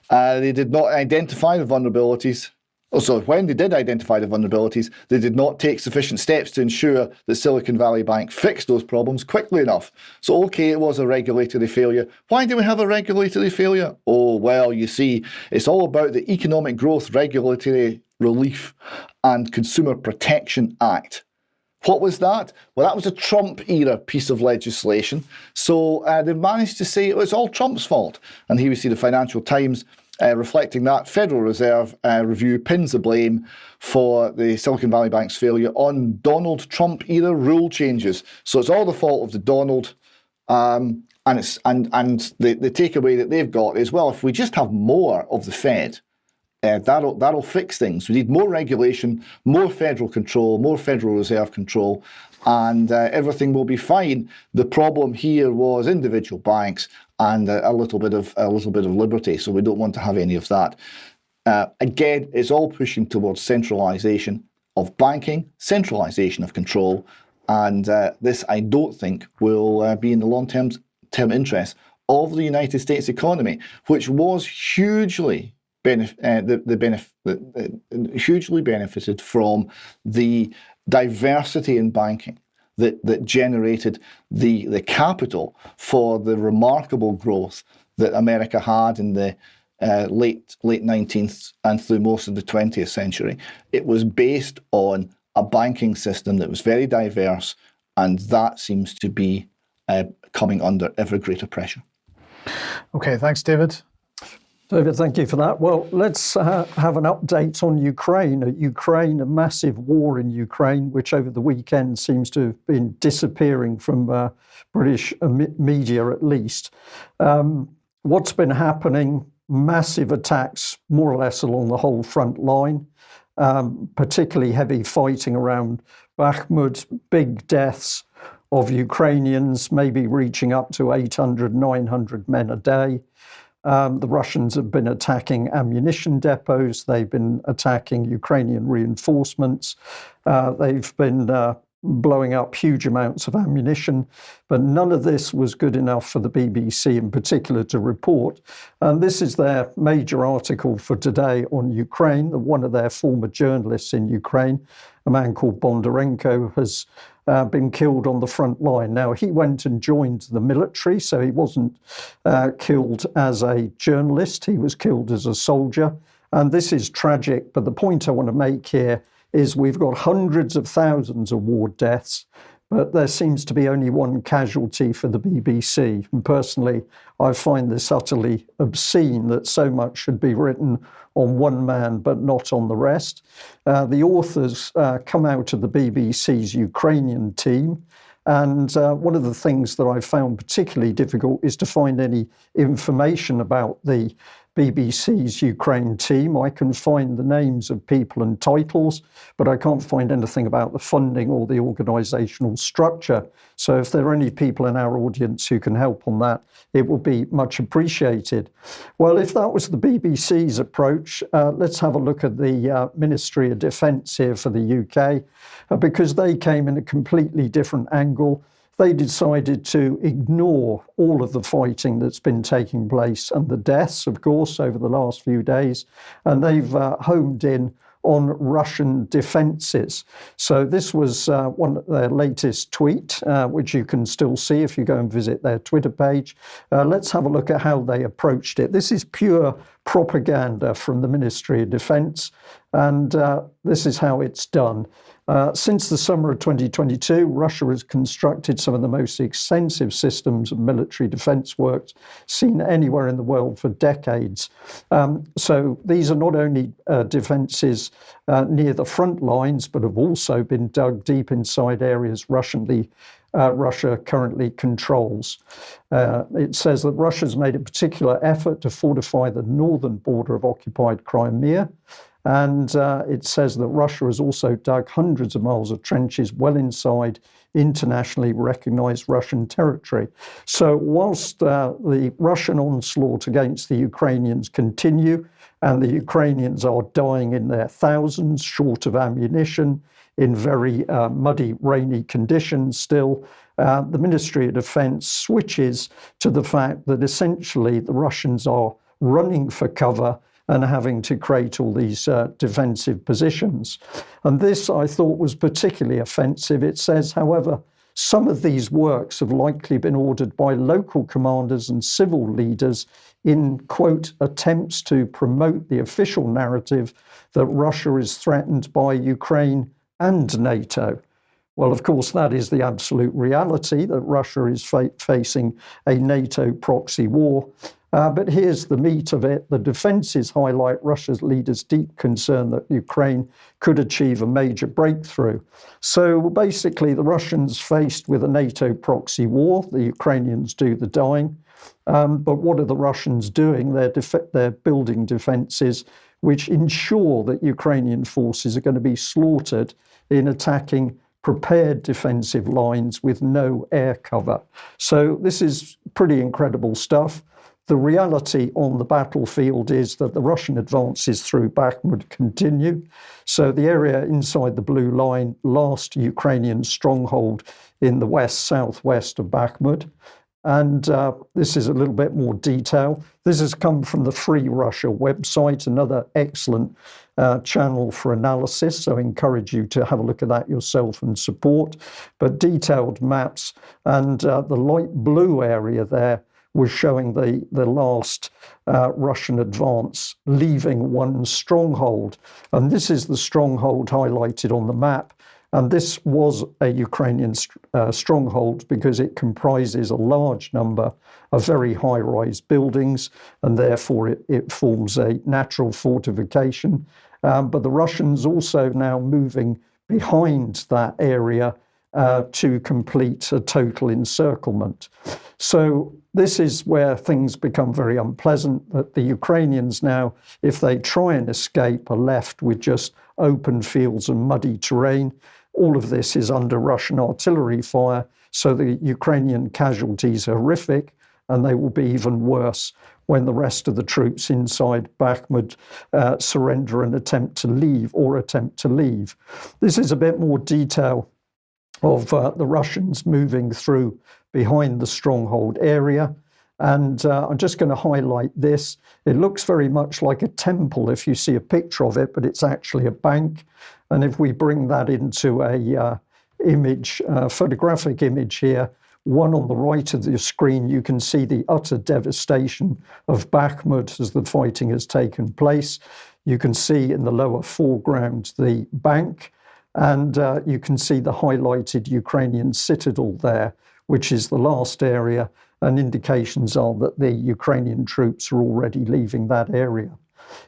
They did not identify the vulnerabilities. Also, when they did identify the vulnerabilities, they did not take sufficient steps to ensure that Silicon Valley Bank fixed those problems quickly enough. So, okay, it was a regulatory failure. Why do we have a regulatory failure? Oh, well, you see, it's all about the Economic Growth Regulatory Relief and Consumer Protection Act. What was that? Well, that was a Trump-era piece of legislation. So they've managed to say it's all Trump's fault. And here we see the Financial Times reflecting that, Federal Reserve review pins the blame for the Silicon Valley Bank's failure on Donald Trump-era rule changes. So it's all the fault of the Donald, and the takeaway that they've got is, well, if we just have more of the Fed, that'll fix things. We need more regulation, more federal control, more Federal Reserve control, and everything will be fine. The problem here was individual banks and a little bit of liberty. So we don't want to have any of that. Again, it's all pushing towards centralisation of banking, centralisation of control, and this I don't think will be in the long-term interest of the United States economy, which was hugely hugely benefited from the diversity in banking that generated the capital for the remarkable growth that America had in the late 19th and through most of the 20th century. It was based on a banking system that was very diverse, and that seems to be coming under ever greater pressure. Okay, thanks, David. David, thank you for that. Well, let's have an update on Ukraine. A massive war in Ukraine, which over the weekend seems to have been disappearing from British media at least. What's been happening? Massive attacks, more or less along the whole front line, particularly heavy fighting around Bakhmut, big deaths of Ukrainians, maybe reaching up to 800, 900 men a day. The Russians have been attacking ammunition depots. They've been attacking Ukrainian reinforcements. They've been blowing up huge amounts of ammunition, but none of this was good enough for the BBC in particular to report. And this is their major article for today on Ukraine. One of their former journalists in Ukraine, a man called Bondarenko, has been killed on the front line. Now, he went and joined the military, so he wasn't killed as a journalist. He was killed as a soldier. And this is tragic, but the point I want to make here is we've got hundreds of thousands of war deaths, but there seems to be only one casualty for the BBC. And personally, I find this utterly obscene that so much should be written on one man, but not on the rest. The authors come out of the BBC's Ukrainian team. And one of the things that I found particularly difficult is to find any information about the BBC's Ukraine team. I can find the names of people and titles, but I can't find anything about the funding or the organisational structure. So if there are any people in our audience who can help on that, it will be much appreciated. Well, if that was the BBC's approach, let's have a look at the Ministry of Defence here for the UK, because they came in a completely different angle. They decided to ignore all of the fighting that's been taking place and the deaths, of course, over the last few days. And they've homed in on Russian defences. So this was one of their latest tweet, which you can still see if you go and visit their Twitter page. Let's have a look at how they approached it. This is pure propaganda from the Ministry of Defence, and this is how it's done. Since the summer of 2022, Russia has constructed some of the most extensive systems of military defence works seen anywhere in the world for decades. So these are not only defences near the front lines, but have also been dug deep inside areas Russia currently controls. It says that Russia's made a particular effort to fortify the northern border of occupied Crimea. And it says that Russia has also dug hundreds of miles of trenches well inside internationally recognised Russian territory. So whilst the Russian onslaught against the Ukrainians continue, and the Ukrainians are dying in their thousands, short of ammunition, in very muddy, rainy conditions still, the Ministry of Defence switches to the fact that essentially the Russians are running for cover and having to create all these defensive positions. And this, I thought, was particularly offensive. It says, however, some of these works have likely been ordered by local commanders and civil leaders in, quote, attempts to promote the official narrative that Russia is threatened by Ukraine and NATO. Well, of course, that is the absolute reality, that Russia is facing a NATO proxy war. But here's the meat of it. The defences highlight Russia's leaders' deep concern that Ukraine could achieve a major breakthrough. So basically, the Russians faced with a NATO proxy war, the Ukrainians do the dying. But what are the Russians doing? They're building defences which ensure that Ukrainian forces are going to be slaughtered in attacking prepared defensive lines with no air cover. So this is pretty incredible stuff. The reality on the battlefield is that the Russian advances through Bakhmut continue. So the area inside the blue line, last Ukrainian stronghold in the southwest of Bakhmut. And this is a little bit more detail. This has come from the Free Russia website, another excellent channel for analysis. So I encourage you to have a look at that yourself and support. But detailed maps, and the light blue area there was showing the last Russian advance leaving one stronghold. And this is the stronghold highlighted on the map. And this was a Ukrainian stronghold because it comprises a large number of very high-rise buildings, and therefore it forms a natural fortification. But the Russians also now moving behind that area to complete a total encirclement. So this is where things become very unpleasant, that the Ukrainians now, if they try and escape, are left with just open fields and muddy terrain. All of this is under Russian artillery fire, so the Ukrainian casualties are horrific, and they will be even worse when the rest of the troops inside Bakhmut surrender and attempt to leave. This is a bit more detail of the Russians moving through behind the stronghold area. And I'm just going to highlight this. It looks very much like a temple if you see a picture of it, but it's actually a bank. And if we bring that into a photographic image here, one on the right of the screen, you can see the utter devastation of Bakhmut as the fighting has taken place. You can see in the lower foreground the bank, and you can see the highlighted Ukrainian citadel there, which is the last area, and indications are that the Ukrainian troops are already leaving that area.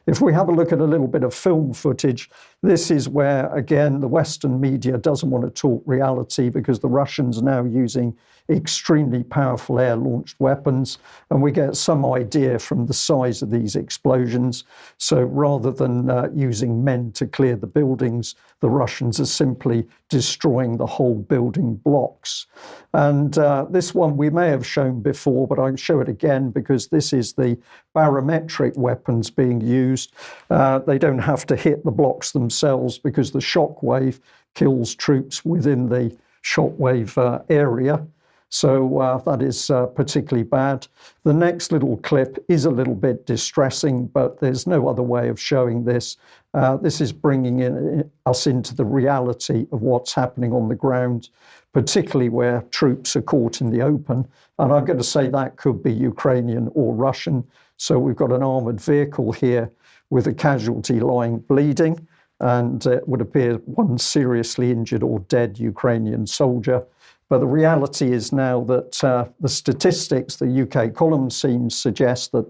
If we have a look at a little bit of film footage, this is where, again, the Western media doesn't want to talk reality because the Russians are now using extremely powerful air-launched weapons, and we get some idea from the size of these explosions. So rather than using men to clear the buildings, the Russians are simply destroying the whole building blocks. And this one we may have shown before, but I'll show it again because this is the barometric weapons being used. They don't have to hit the blocks themselves because the shock wave kills troops within the shockwave area. So that is particularly bad. The next little clip is a little bit distressing, but there's no other way of showing this. This is bringing us into the reality of what's happening on the ground, particularly where troops are caught in the open. And I'm going to say that could be Ukrainian or Russian. So we've got an armoured vehicle here with a casualty lying bleeding, and it would appear one seriously injured or dead Ukrainian soldier. But the reality is now that the statistics, the UK column seems suggest that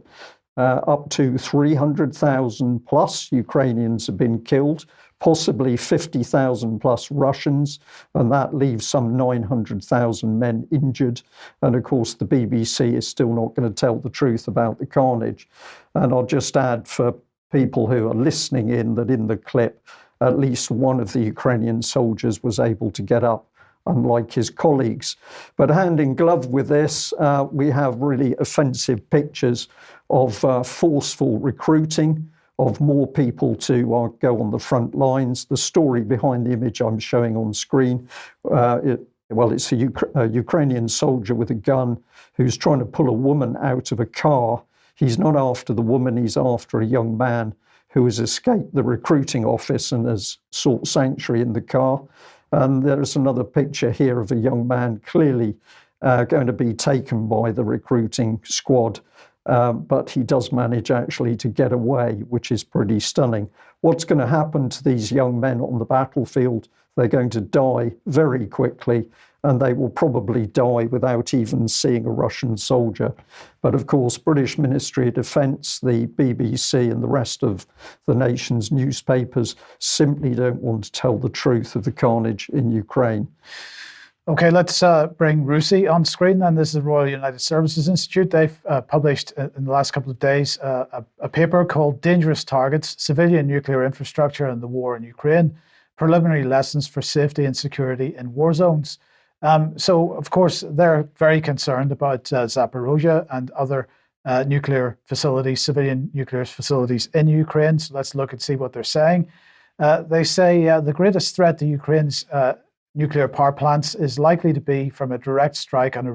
up to 300,000 plus Ukrainians have been killed, possibly 50,000 plus Russians, and that leaves some 900,000 men injured. And of course, the BBC is still not going to tell the truth about the carnage. And I'll just add for people who are listening in that in the clip, at least one of the Ukrainian soldiers was able to get up, unlike his colleagues. But hand in glove with this, we have really offensive pictures of forceful recruiting, of more people to go on the front lines. The story behind the image I'm showing on screen, it's a Ukrainian soldier with a gun who's trying to pull a woman out of a car. He's not after the woman, he's after a young man who has escaped the recruiting office and has sought sanctuary in the car. And there's another picture here of a young man clearly going to be taken by the recruiting squad, but he does manage actually to get away, which is pretty stunning. What's going to happen to these young men on the battlefield? They're going to die very quickly, and they will probably die without even seeing a Russian soldier. But of course, British Ministry of Defence, the BBC and the rest of the nation's newspapers simply don't want to tell the truth of the carnage in Ukraine. Okay, let's bring RUSI on screen then. This is the Royal United Services Institute. They've published in the last couple of days a paper called Dangerous Targets, Civilian Nuclear Infrastructure and the War in Ukraine, Preliminary Lessons for Safety and Security in War Zones. So, of course, they're very concerned about Zaporozhye and other nuclear facilities, civilian nuclear facilities in Ukraine. So let's look and see what they're saying. They say the greatest threat to Ukraine's nuclear power plants is likely to be from a direct strike on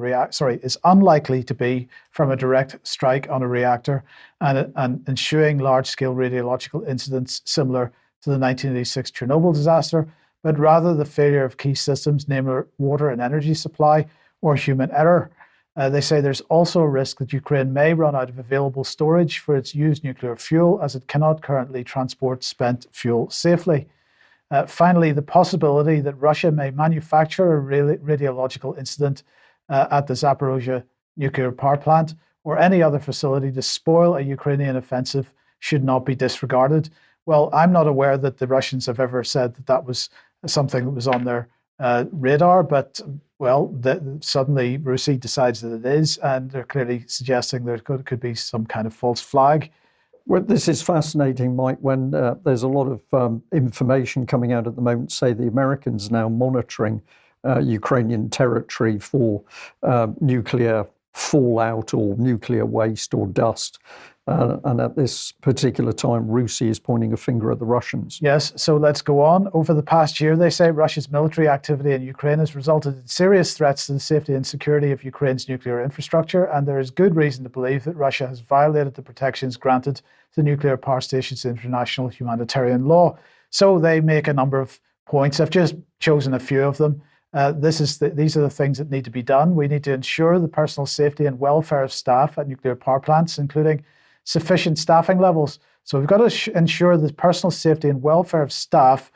is unlikely to be from a direct strike on a reactor and ensuing large-scale radiological incidents similar to the 1986 Chernobyl disaster, but rather the failure of key systems, namely water and energy supply, or human error. They say there's also a risk that Ukraine may run out of available storage for its used nuclear fuel, as it cannot currently transport spent fuel safely. Finally, the possibility that Russia may manufacture a radiological incident at the Zaporozhye nuclear power plant or any other facility to spoil a Ukrainian offensive should not be disregarded. Well, I'm not aware that the Russians have ever said that that was something that was on their radar, but, well, suddenly RUSI decides that it is, and they're clearly suggesting there could be some kind of false flag. Well, this is fascinating, Mike, when there's a lot of information coming out at the moment, say the Americans now monitoring Ukrainian territory for nuclear fallout or nuclear waste or dust. And at this particular time, RUSI is pointing a finger at the Russians. Yes, so let's go on. Over the past year, they say Russia's military activity in Ukraine has resulted in serious threats to the safety and security of Ukraine's nuclear infrastructure, and there is good reason to believe that Russia has violated the protections granted to nuclear power stations in international humanitarian law. So they make a number of points. I've just chosen a few of them. These are the things that need to be done. We need to ensure the personal safety and welfare of staff at nuclear power plants, including sufficient staffing levels. So we've got to ensure the personal safety and welfare of staff,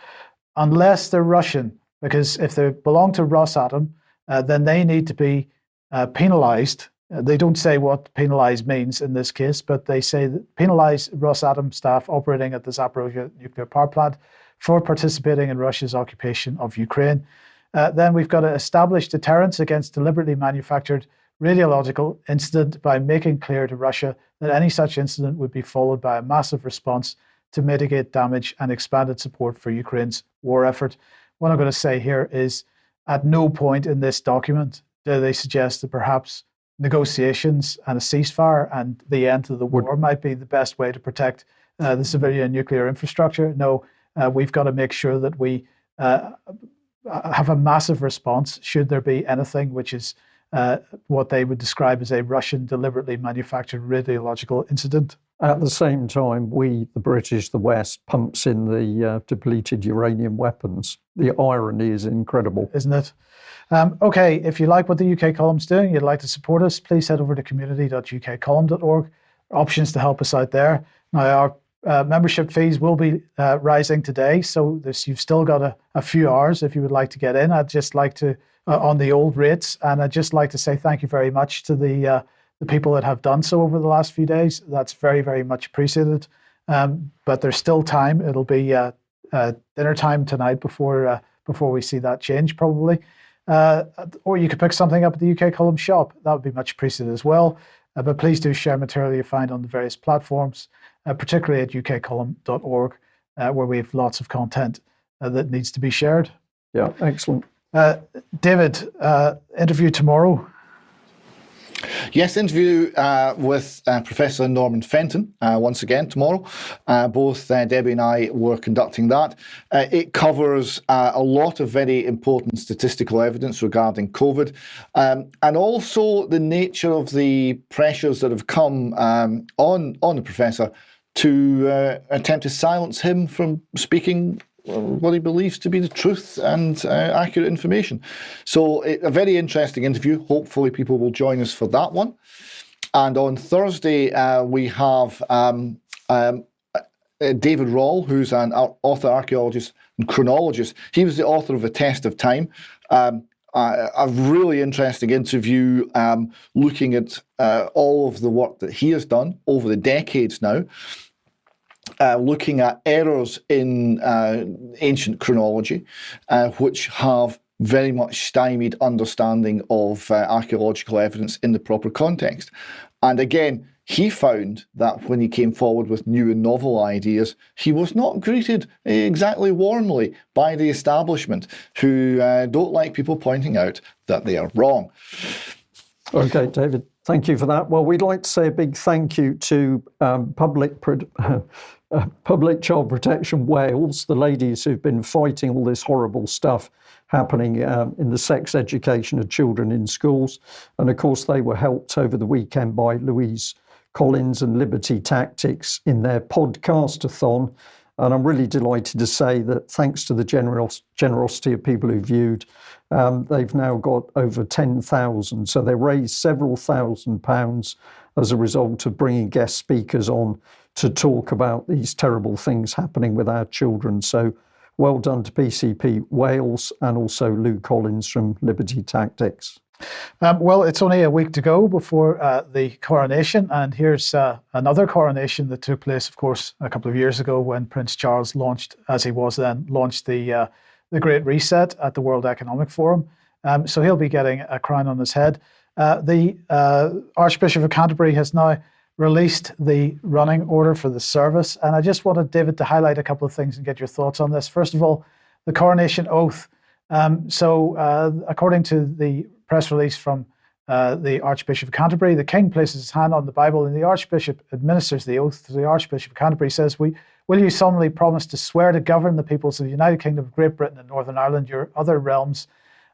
unless they're Russian, because if they belong to Rosatom, then they need to be penalized. They don't say what penalize means in this case, but they say that penalize Rosatom staff operating at the Zaporozhye nuclear power plant for participating in Russia's occupation of Ukraine. Then we've got to establish deterrence against deliberately manufactured radiological incident by making clear to Russia that any such incident would be followed by a massive response to mitigate damage and expanded support for Ukraine's war effort. What I'm going to say here is, at no point in this document do they suggest that perhaps negotiations and a ceasefire and the end of the war might be the best way to protect the civilian nuclear infrastructure. No, we've got to make sure that we have a massive response should there be anything which is what they would describe as a Russian deliberately manufactured radiological incident. At the same time, we, the British, the West, pumps in the depleted uranium weapons. The irony is incredible. Isn't it? Okay, if you like what the UK Column's doing, you'd like to support us, please head over to community.ukcolumn.org. Options to help us out there. Now, our membership fees will be rising today, so you've still got a few hours if you would like to get in. I'd just like to, on the old rates, and I'd just like to say thank you very much to the people that have done so over the last few days. That's very, very much appreciated. But there's still time. It'll be dinner time tonight before we see that change, probably. Or you could pick something up at the UK Column shop. That would be much appreciated as well. But please do share material you find on the various platforms, particularly at ukcolumn.org, where we have lots of content that needs to be shared. Yeah, excellent. David, interview tomorrow. Yes, interview with Professor Norman Fenton once again tomorrow. Both Debbie and I were conducting that. It covers a lot of very important statistical evidence regarding COVID, and also the nature of the pressures that have come on the professor to attempt to silence him from speaking what he believes to be the truth and accurate information. So a very interesting interview. Hopefully people will join us for that one. And on Thursday, we have David Rawle, who's an author, archaeologist and chronologist. He was the author of A Test of Time, a really interesting interview looking at all of the work that he has done over the decades now, looking at errors in ancient chronology, which have very much stymied understanding of archaeological evidence in the proper context. And again, he found that when he came forward with new and novel ideas, he was not greeted exactly warmly by the establishment, who don't like people pointing out that they are wrong. Okay, David, thank you for that. Well, we'd like to say a big thank you to Public Child Protection Wales, the ladies who've been fighting all this horrible stuff happening in the sex education of children in schools. And of course, they were helped over the weekend by Louise Collins and Liberty Tactics in their podcast-a-thon. And I'm really delighted to say that thanks to the generosity of people who viewed, they've now got over 10,000. So they raised several £1,000s as a result of bringing guest speakers on to talk about these terrible things happening with our children. So well done to PCP Wales and also Lou Collins from Liberty Tactics. Well, it's only a week to go before the coronation, and here's another coronation that took place, of course, a couple of years ago when Prince Charles launched the Great Reset at the World Economic Forum. So he'll be getting a crown on his head. The Archbishop of Canterbury has now released the running order for the service, and I just wanted David to highlight a couple of things and get your thoughts on this. First of all, the coronation oath. According to the press release from the Archbishop of Canterbury, the King places his hand on the Bible and the Archbishop administers the oath. The Archbishop of Canterbury says, will you solemnly promise to swear to govern the peoples of the United Kingdom of Great Britain and Northern Ireland, your other realms,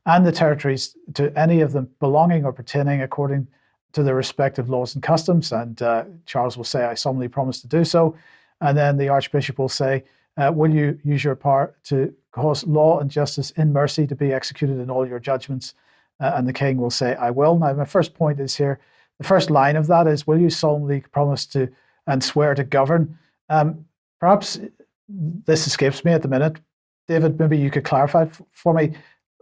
and the territories to any of them belonging or pertaining according to their respective laws and customs? And Charles will say, I solemnly promise to do so. And then the Archbishop will say, will you use your power to cause law and justice in mercy to be executed in all your judgments? And the King will say, I will. Now, my first point is here, the first line of that is, will you solemnly promise to and swear to govern? Perhaps this escapes me at the minute. David, maybe you could clarify for me,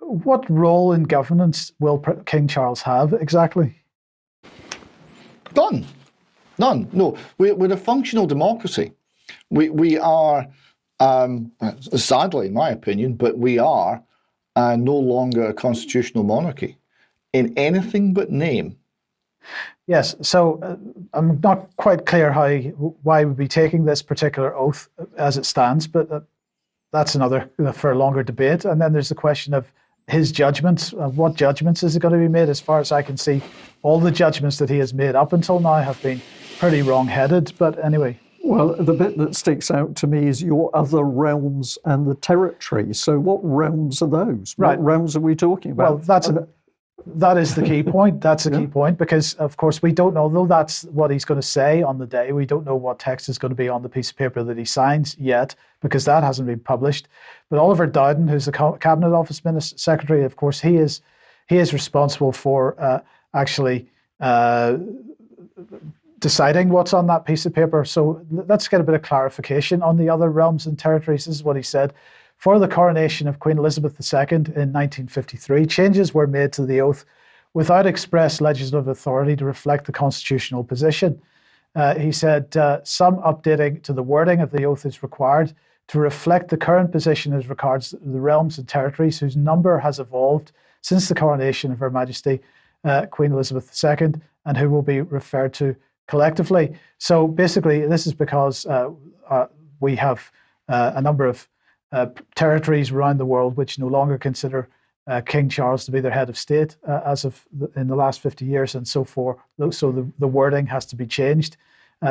what role in governance will King Charles have exactly? None. No, we're a functional democracy. We are, sadly, in my opinion, but we are no longer a constitutional monarchy in anything but name. Yes, so I'm not quite clear why we'd be taking this particular oath as it stands, but that's another for a longer debate. And then there's the question of his judgments. What judgments is it going to be made? As far as I can see, all the judgments that he has made up until now have been pretty wrong-headed. But anyway. Well, the bit that sticks out to me is your other realms and the territories. So what realms are those? Right. What realms are we talking about? Well, that is the key point. That's the key point, because, of course, we don't know, though that's what he's going to say on the day. We don't know what text is going to be on the piece of paper that he signs yet, because that hasn't been published. But Oliver Dowden, who's the Cabinet Office Secretary, of course, he is responsible for actually deciding what's on that piece of paper. So let's get a bit of clarification on the other realms and territories. This is what he said. For the coronation of Queen Elizabeth II in 1953, changes were made to the oath without express legislative authority to reflect the constitutional position. He said some updating to the wording of the oath is required to reflect the current position as regards the realms and territories whose number has evolved since the coronation of Her Majesty Queen Elizabeth II, and who will be referred to collectively. So basically, this is because we have a number of territories around the world which no longer consider King Charles to be their head of state as of in the last 50 years, and so forth. So the wording has to be changed.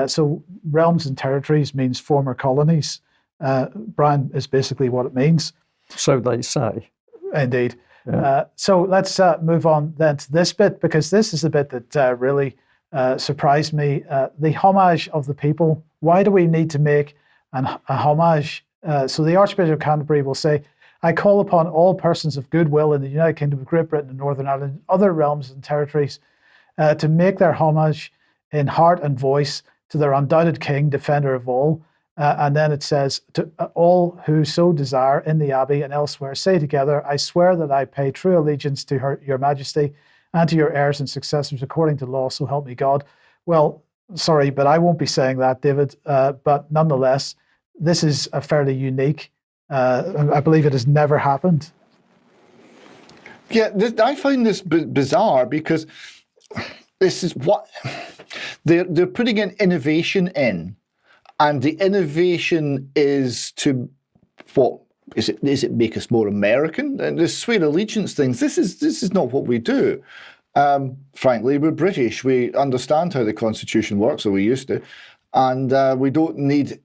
So realms and territories means former colonies. Brian, is basically what it means. So they say. Indeed. Yeah. So let's move on then to this bit, because this is the bit that really surprised me. The homage of the people. Why do we need to make a homage? So the Archbishop of Canterbury will say, I call upon all persons of goodwill in the United Kingdom of Great Britain and Northern Ireland, other realms and territories, to make their homage in heart and voice to their undoubted king, defender of all, And then it says, to all who so desire in the Abbey and elsewhere, say together, I swear that I pay true allegiance to your Majesty and to your heirs and successors according to law, so help me God. Well, sorry, but I won't be saying that, David. But nonetheless, this is a fairly unique, I believe it has never happened. Yeah, I find this bizarre because this is what they're putting an innovation in. And the innovation is to, what is it? Is it make us more American? And the swear allegiance things. This is not what we do. Frankly, we're British. We understand how the Constitution works, or we used to, and we don't need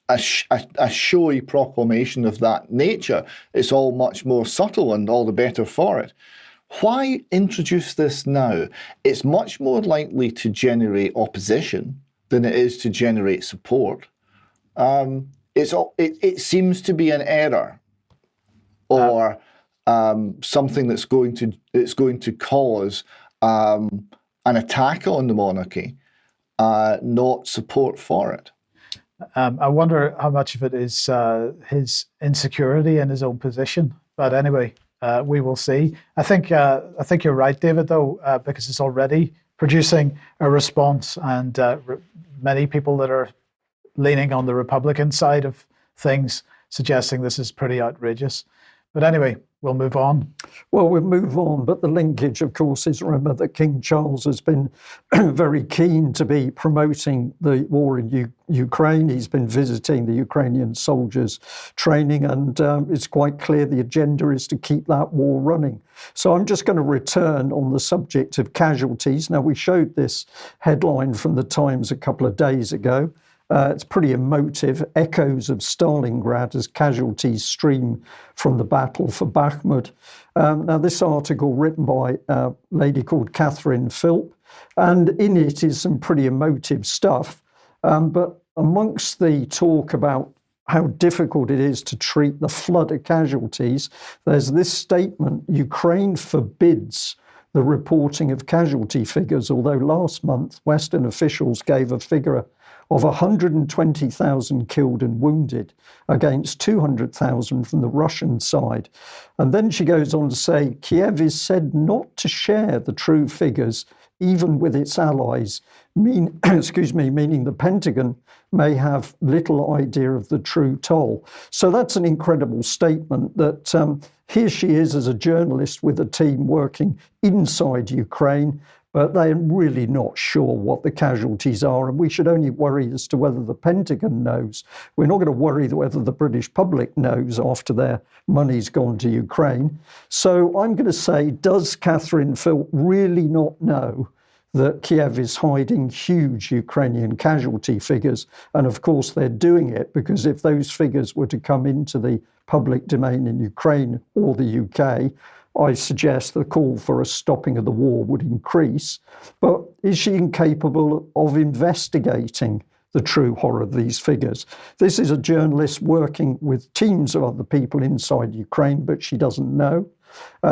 a showy proclamation of that nature. It's all much more subtle, and all the better for it. Why introduce this now? It's much more likely to generate opposition than it is to generate support. It seems to be an error, or something that's going to cause an attack on the monarchy, not support for it. I wonder how much of it is his insecurity in his own position. But anyway, we will see. I think you're right, David, though, because it's already producing a response, and many people that are leaning on the Republican side of things suggesting this is pretty outrageous. But anyway, we'll move on. Well, we'll move on, but the linkage, of course, is remember that King Charles has been very keen to be promoting the war in Ukraine. He's been visiting the Ukrainian soldiers' training, and it's quite clear the agenda is to keep that war running. So I'm just going to return on the subject of casualties. Now, we showed this headline from the Times a couple of days ago. It's pretty emotive. Echoes of Stalingrad as casualties stream from the battle for Bakhmut. Now, this article written by a lady called Catherine Philp, and in it is some pretty emotive stuff. But amongst the talk about how difficult it is to treat the flood of casualties, there's this statement: Ukraine forbids the reporting of casualty figures, although last month Western officials gave a figure of 120,000 killed and wounded against 200,000 from the Russian side. And then she goes on to say, Kiev is said not to share the true figures, even with its allies, meaning the Pentagon may have little idea of the true toll. So that's an incredible statement that here she is as a journalist with a team working inside Ukraine, but they're really not sure what the casualties are, and we should only worry as to whether the Pentagon knows. We're not going to worry whether the British public knows after their money's gone to Ukraine. So I'm going to say, does Catherine Philp really not know that Kiev is hiding huge Ukrainian casualty figures? And of course they're doing it because if those figures were to come into the public domain in Ukraine or the UK, I suggest the call for a stopping of the war would increase. But is she incapable of investigating the true horror of these figures? This is a journalist working with teams of other people inside Ukraine, but she doesn't know.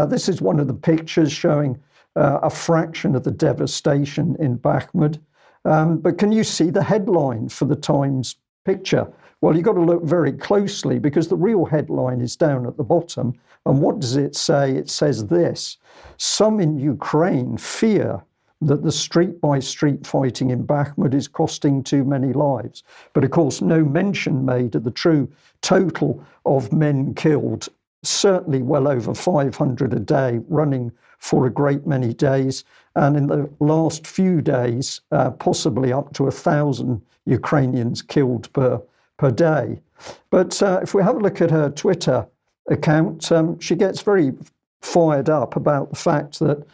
This is one of the pictures showing a fraction of the devastation in Bakhmut. But can you see the headline for the Times picture? Well, you've got to look very closely because the real headline is down at the bottom. And what does it say? It says this: some in Ukraine fear that the street-by-street fighting in Bakhmut is costing too many lives. But of course, no mention made of the true total of men killed, certainly well over 500 a day, running for a great many days. And in the last few days, possibly up to 1,000 Ukrainians killed per day. But if we have a look at her Twitter account, she gets very fired up about the fact that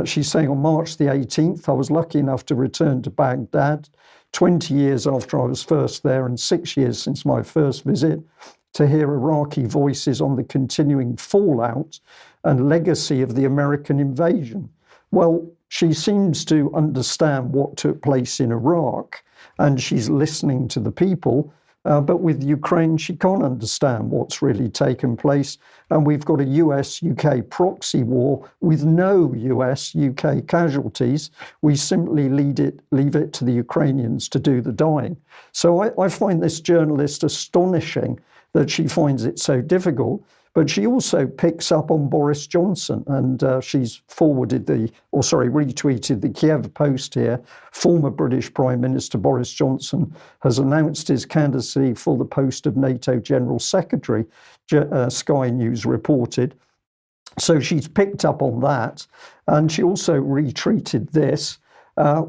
she's saying on March the 18th, I was lucky enough to return to Baghdad 20 years after I was first there and 6 years since my first visit, to hear Iraqi voices on the continuing fallout and legacy of the American invasion. Well, she seems to understand what took place in Iraq, and she's listening to the people. But with Ukraine, she can't understand what's really taken place. And we've got a US-UK proxy war with no US-UK casualties. We simply leave it to the Ukrainians to do the dying. So I find this journalist astonishing that she finds it so difficult. But she also picks up on Boris Johnson, and she's retweeted the Kiev Post here. Former British Prime Minister Boris Johnson has announced his candidacy for the post of NATO General Secretary, Sky News reported. So she's picked up on that, and she also retweeted this,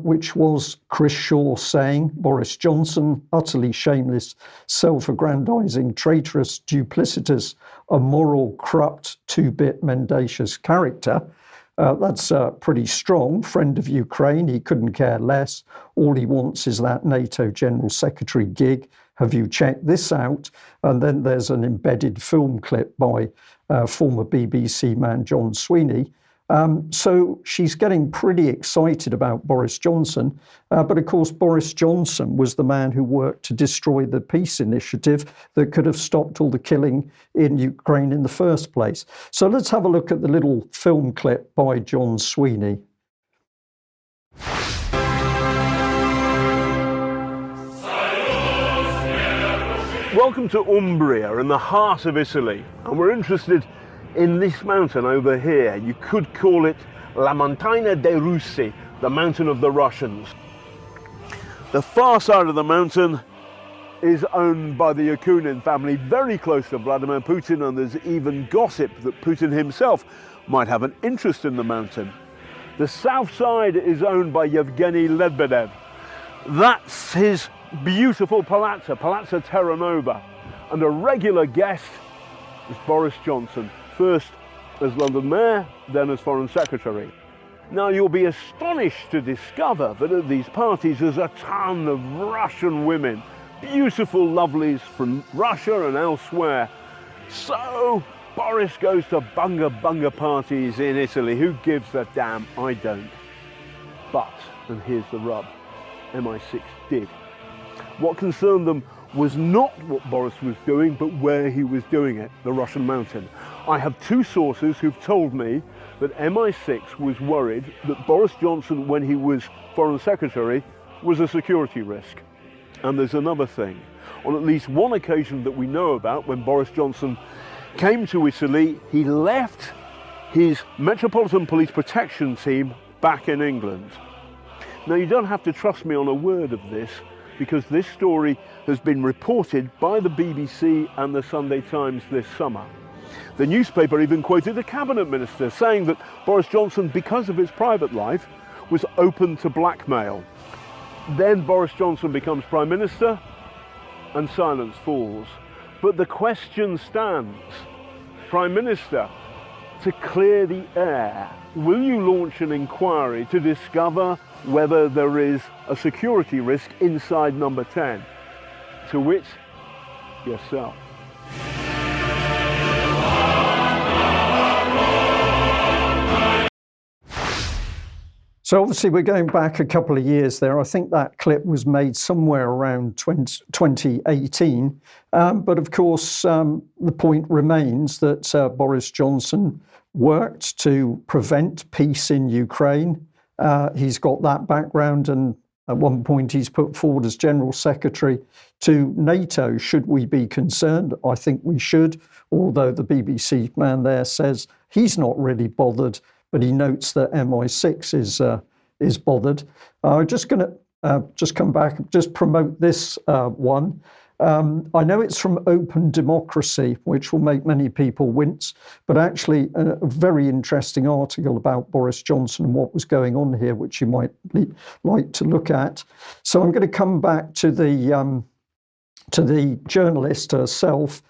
which was Chris Shaw saying, Boris Johnson, utterly shameless, self-aggrandizing, traitorous, duplicitous, immoral, corrupt, two-bit, mendacious character. That's pretty strong. Friend of Ukraine, he couldn't care less. All he wants is that NATO General Secretary gig. Have you checked this out? And then there's an embedded film clip by former BBC man John Sweeney. So she's getting pretty excited about Boris Johnson. But of course, Boris Johnson was the man who worked to destroy the peace initiative that could have stopped all the killing in Ukraine in the first place. So let's have a look at the little film clip by John Sweeney. Welcome to Umbria, in the heart of Italy, and we're interested in this mountain over here. You could call it La Montagna dei Russi, the mountain of the Russians. The far side of the mountain is owned by the Yakunin family, very close to Vladimir Putin, and there's even gossip that Putin himself might have an interest in the mountain. The south side is owned by Yevgeny Lebedev. That's his beautiful palazzo, Palazzo Terranova, and a regular guest is Boris Johnson, first as London Mayor, then as Foreign Secretary. Now you'll be astonished to discover that at these parties there's a ton of Russian women, beautiful lovelies from Russia and elsewhere. So Boris goes to bunga parties in Italy. Who gives a damn? I don't. But, and here's the rub, MI6 did. What concerned them was not what Boris was doing, but where he was doing it, the Russian mountain. I have two sources who've told me that MI6 was worried that Boris Johnson, when he was Foreign Secretary, was a security risk. And there's another thing. On at least one occasion that we know about, when Boris Johnson came to Italy, he left his Metropolitan Police Protection Team back in England. Now, you don't have to trust me on a word of this, because this story has been reported by the BBC and the Sunday Times this summer. The newspaper even quoted a cabinet minister saying that Boris Johnson, because of his private life, was open to blackmail. Then Boris Johnson becomes Prime Minister and silence falls. But the question stands, Prime Minister, to clear the air, will you launch an inquiry to discover whether there is a security risk inside number 10? To wit, yourself. So obviously we're going back a couple of years there. I think that clip was made somewhere around 2018. But of course, the point remains that Boris Johnson worked to prevent peace in Ukraine. He's got that background, and at one point he's put forward as General Secretary to NATO. Should we be concerned? I think we should, although the BBC man there says he's not really bothered, but he notes that MI6 is bothered. I'm just going to just come back, just promote this one. I know it's from Open Democracy, which will make many people wince, but actually a very interesting article about Boris Johnson and what was going on here, which you might like to look at. So I'm going to come back to the journalist herself,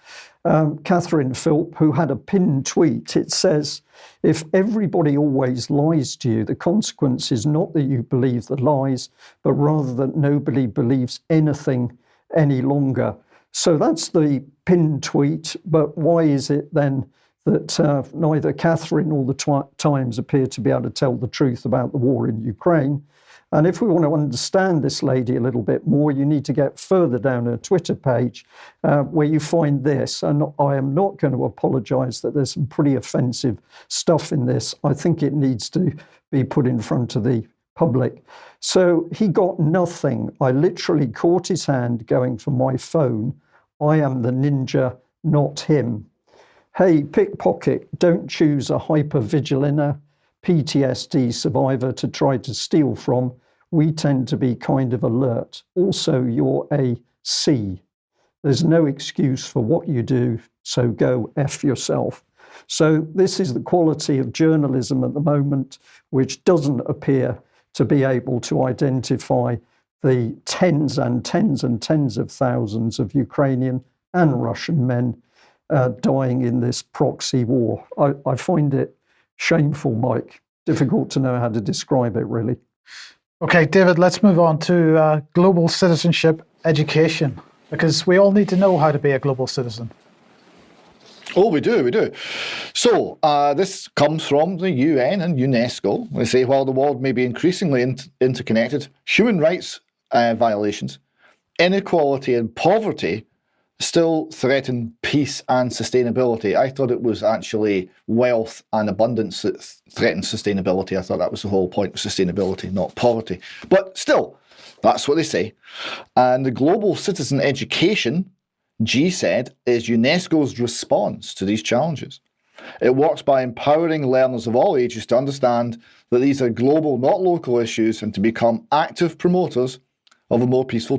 Catherine Philp, who had a pinned tweet. It says, if everybody always lies to you, the consequence is not that you believe the lies, but rather that nobody believes anything any longer. So that's the pinned tweet. But why is it then that neither Catherine or the Times appear to be able to tell the truth about the war in Ukraine? And if we want to understand this lady a little bit more, you need to get further down her Twitter page where you find this. And I am not going to apologise that there's some pretty offensive stuff in this. I think it needs to be put in front of the public. So he got nothing. I literally caught his hand going for my phone. I am the ninja, not him. Hey, pickpocket, don't choose a hypervigilant PTSD survivor to try to steal from. We tend to be kind of alert. Also, you're a C. There's no excuse for what you do, so go F yourself. So this is the quality of journalism at the moment, which doesn't appear to be able to identify the tens and tens and tens of thousands of Ukrainian and Russian men dying in this proxy war. I find it shameful, Mike. Difficult to know how to describe it, really. Okay, David, let's move on to global citizenship education, because we all need to know how to be a global citizen. Oh, we do. So this comes from the UN and UNESCO. They say while the world may be increasingly interconnected, human rights violations, inequality and poverty still threaten peace and sustainability. I thought it was actually wealth and abundance that threatens sustainability. I thought that was the whole point of sustainability, not poverty. But still, that's what they say. And the global citizen education, G said, is UNESCO's response to these challenges. It works by empowering learners of all ages to understand that these are global, not local issues, and to become active promoters of a more peaceful,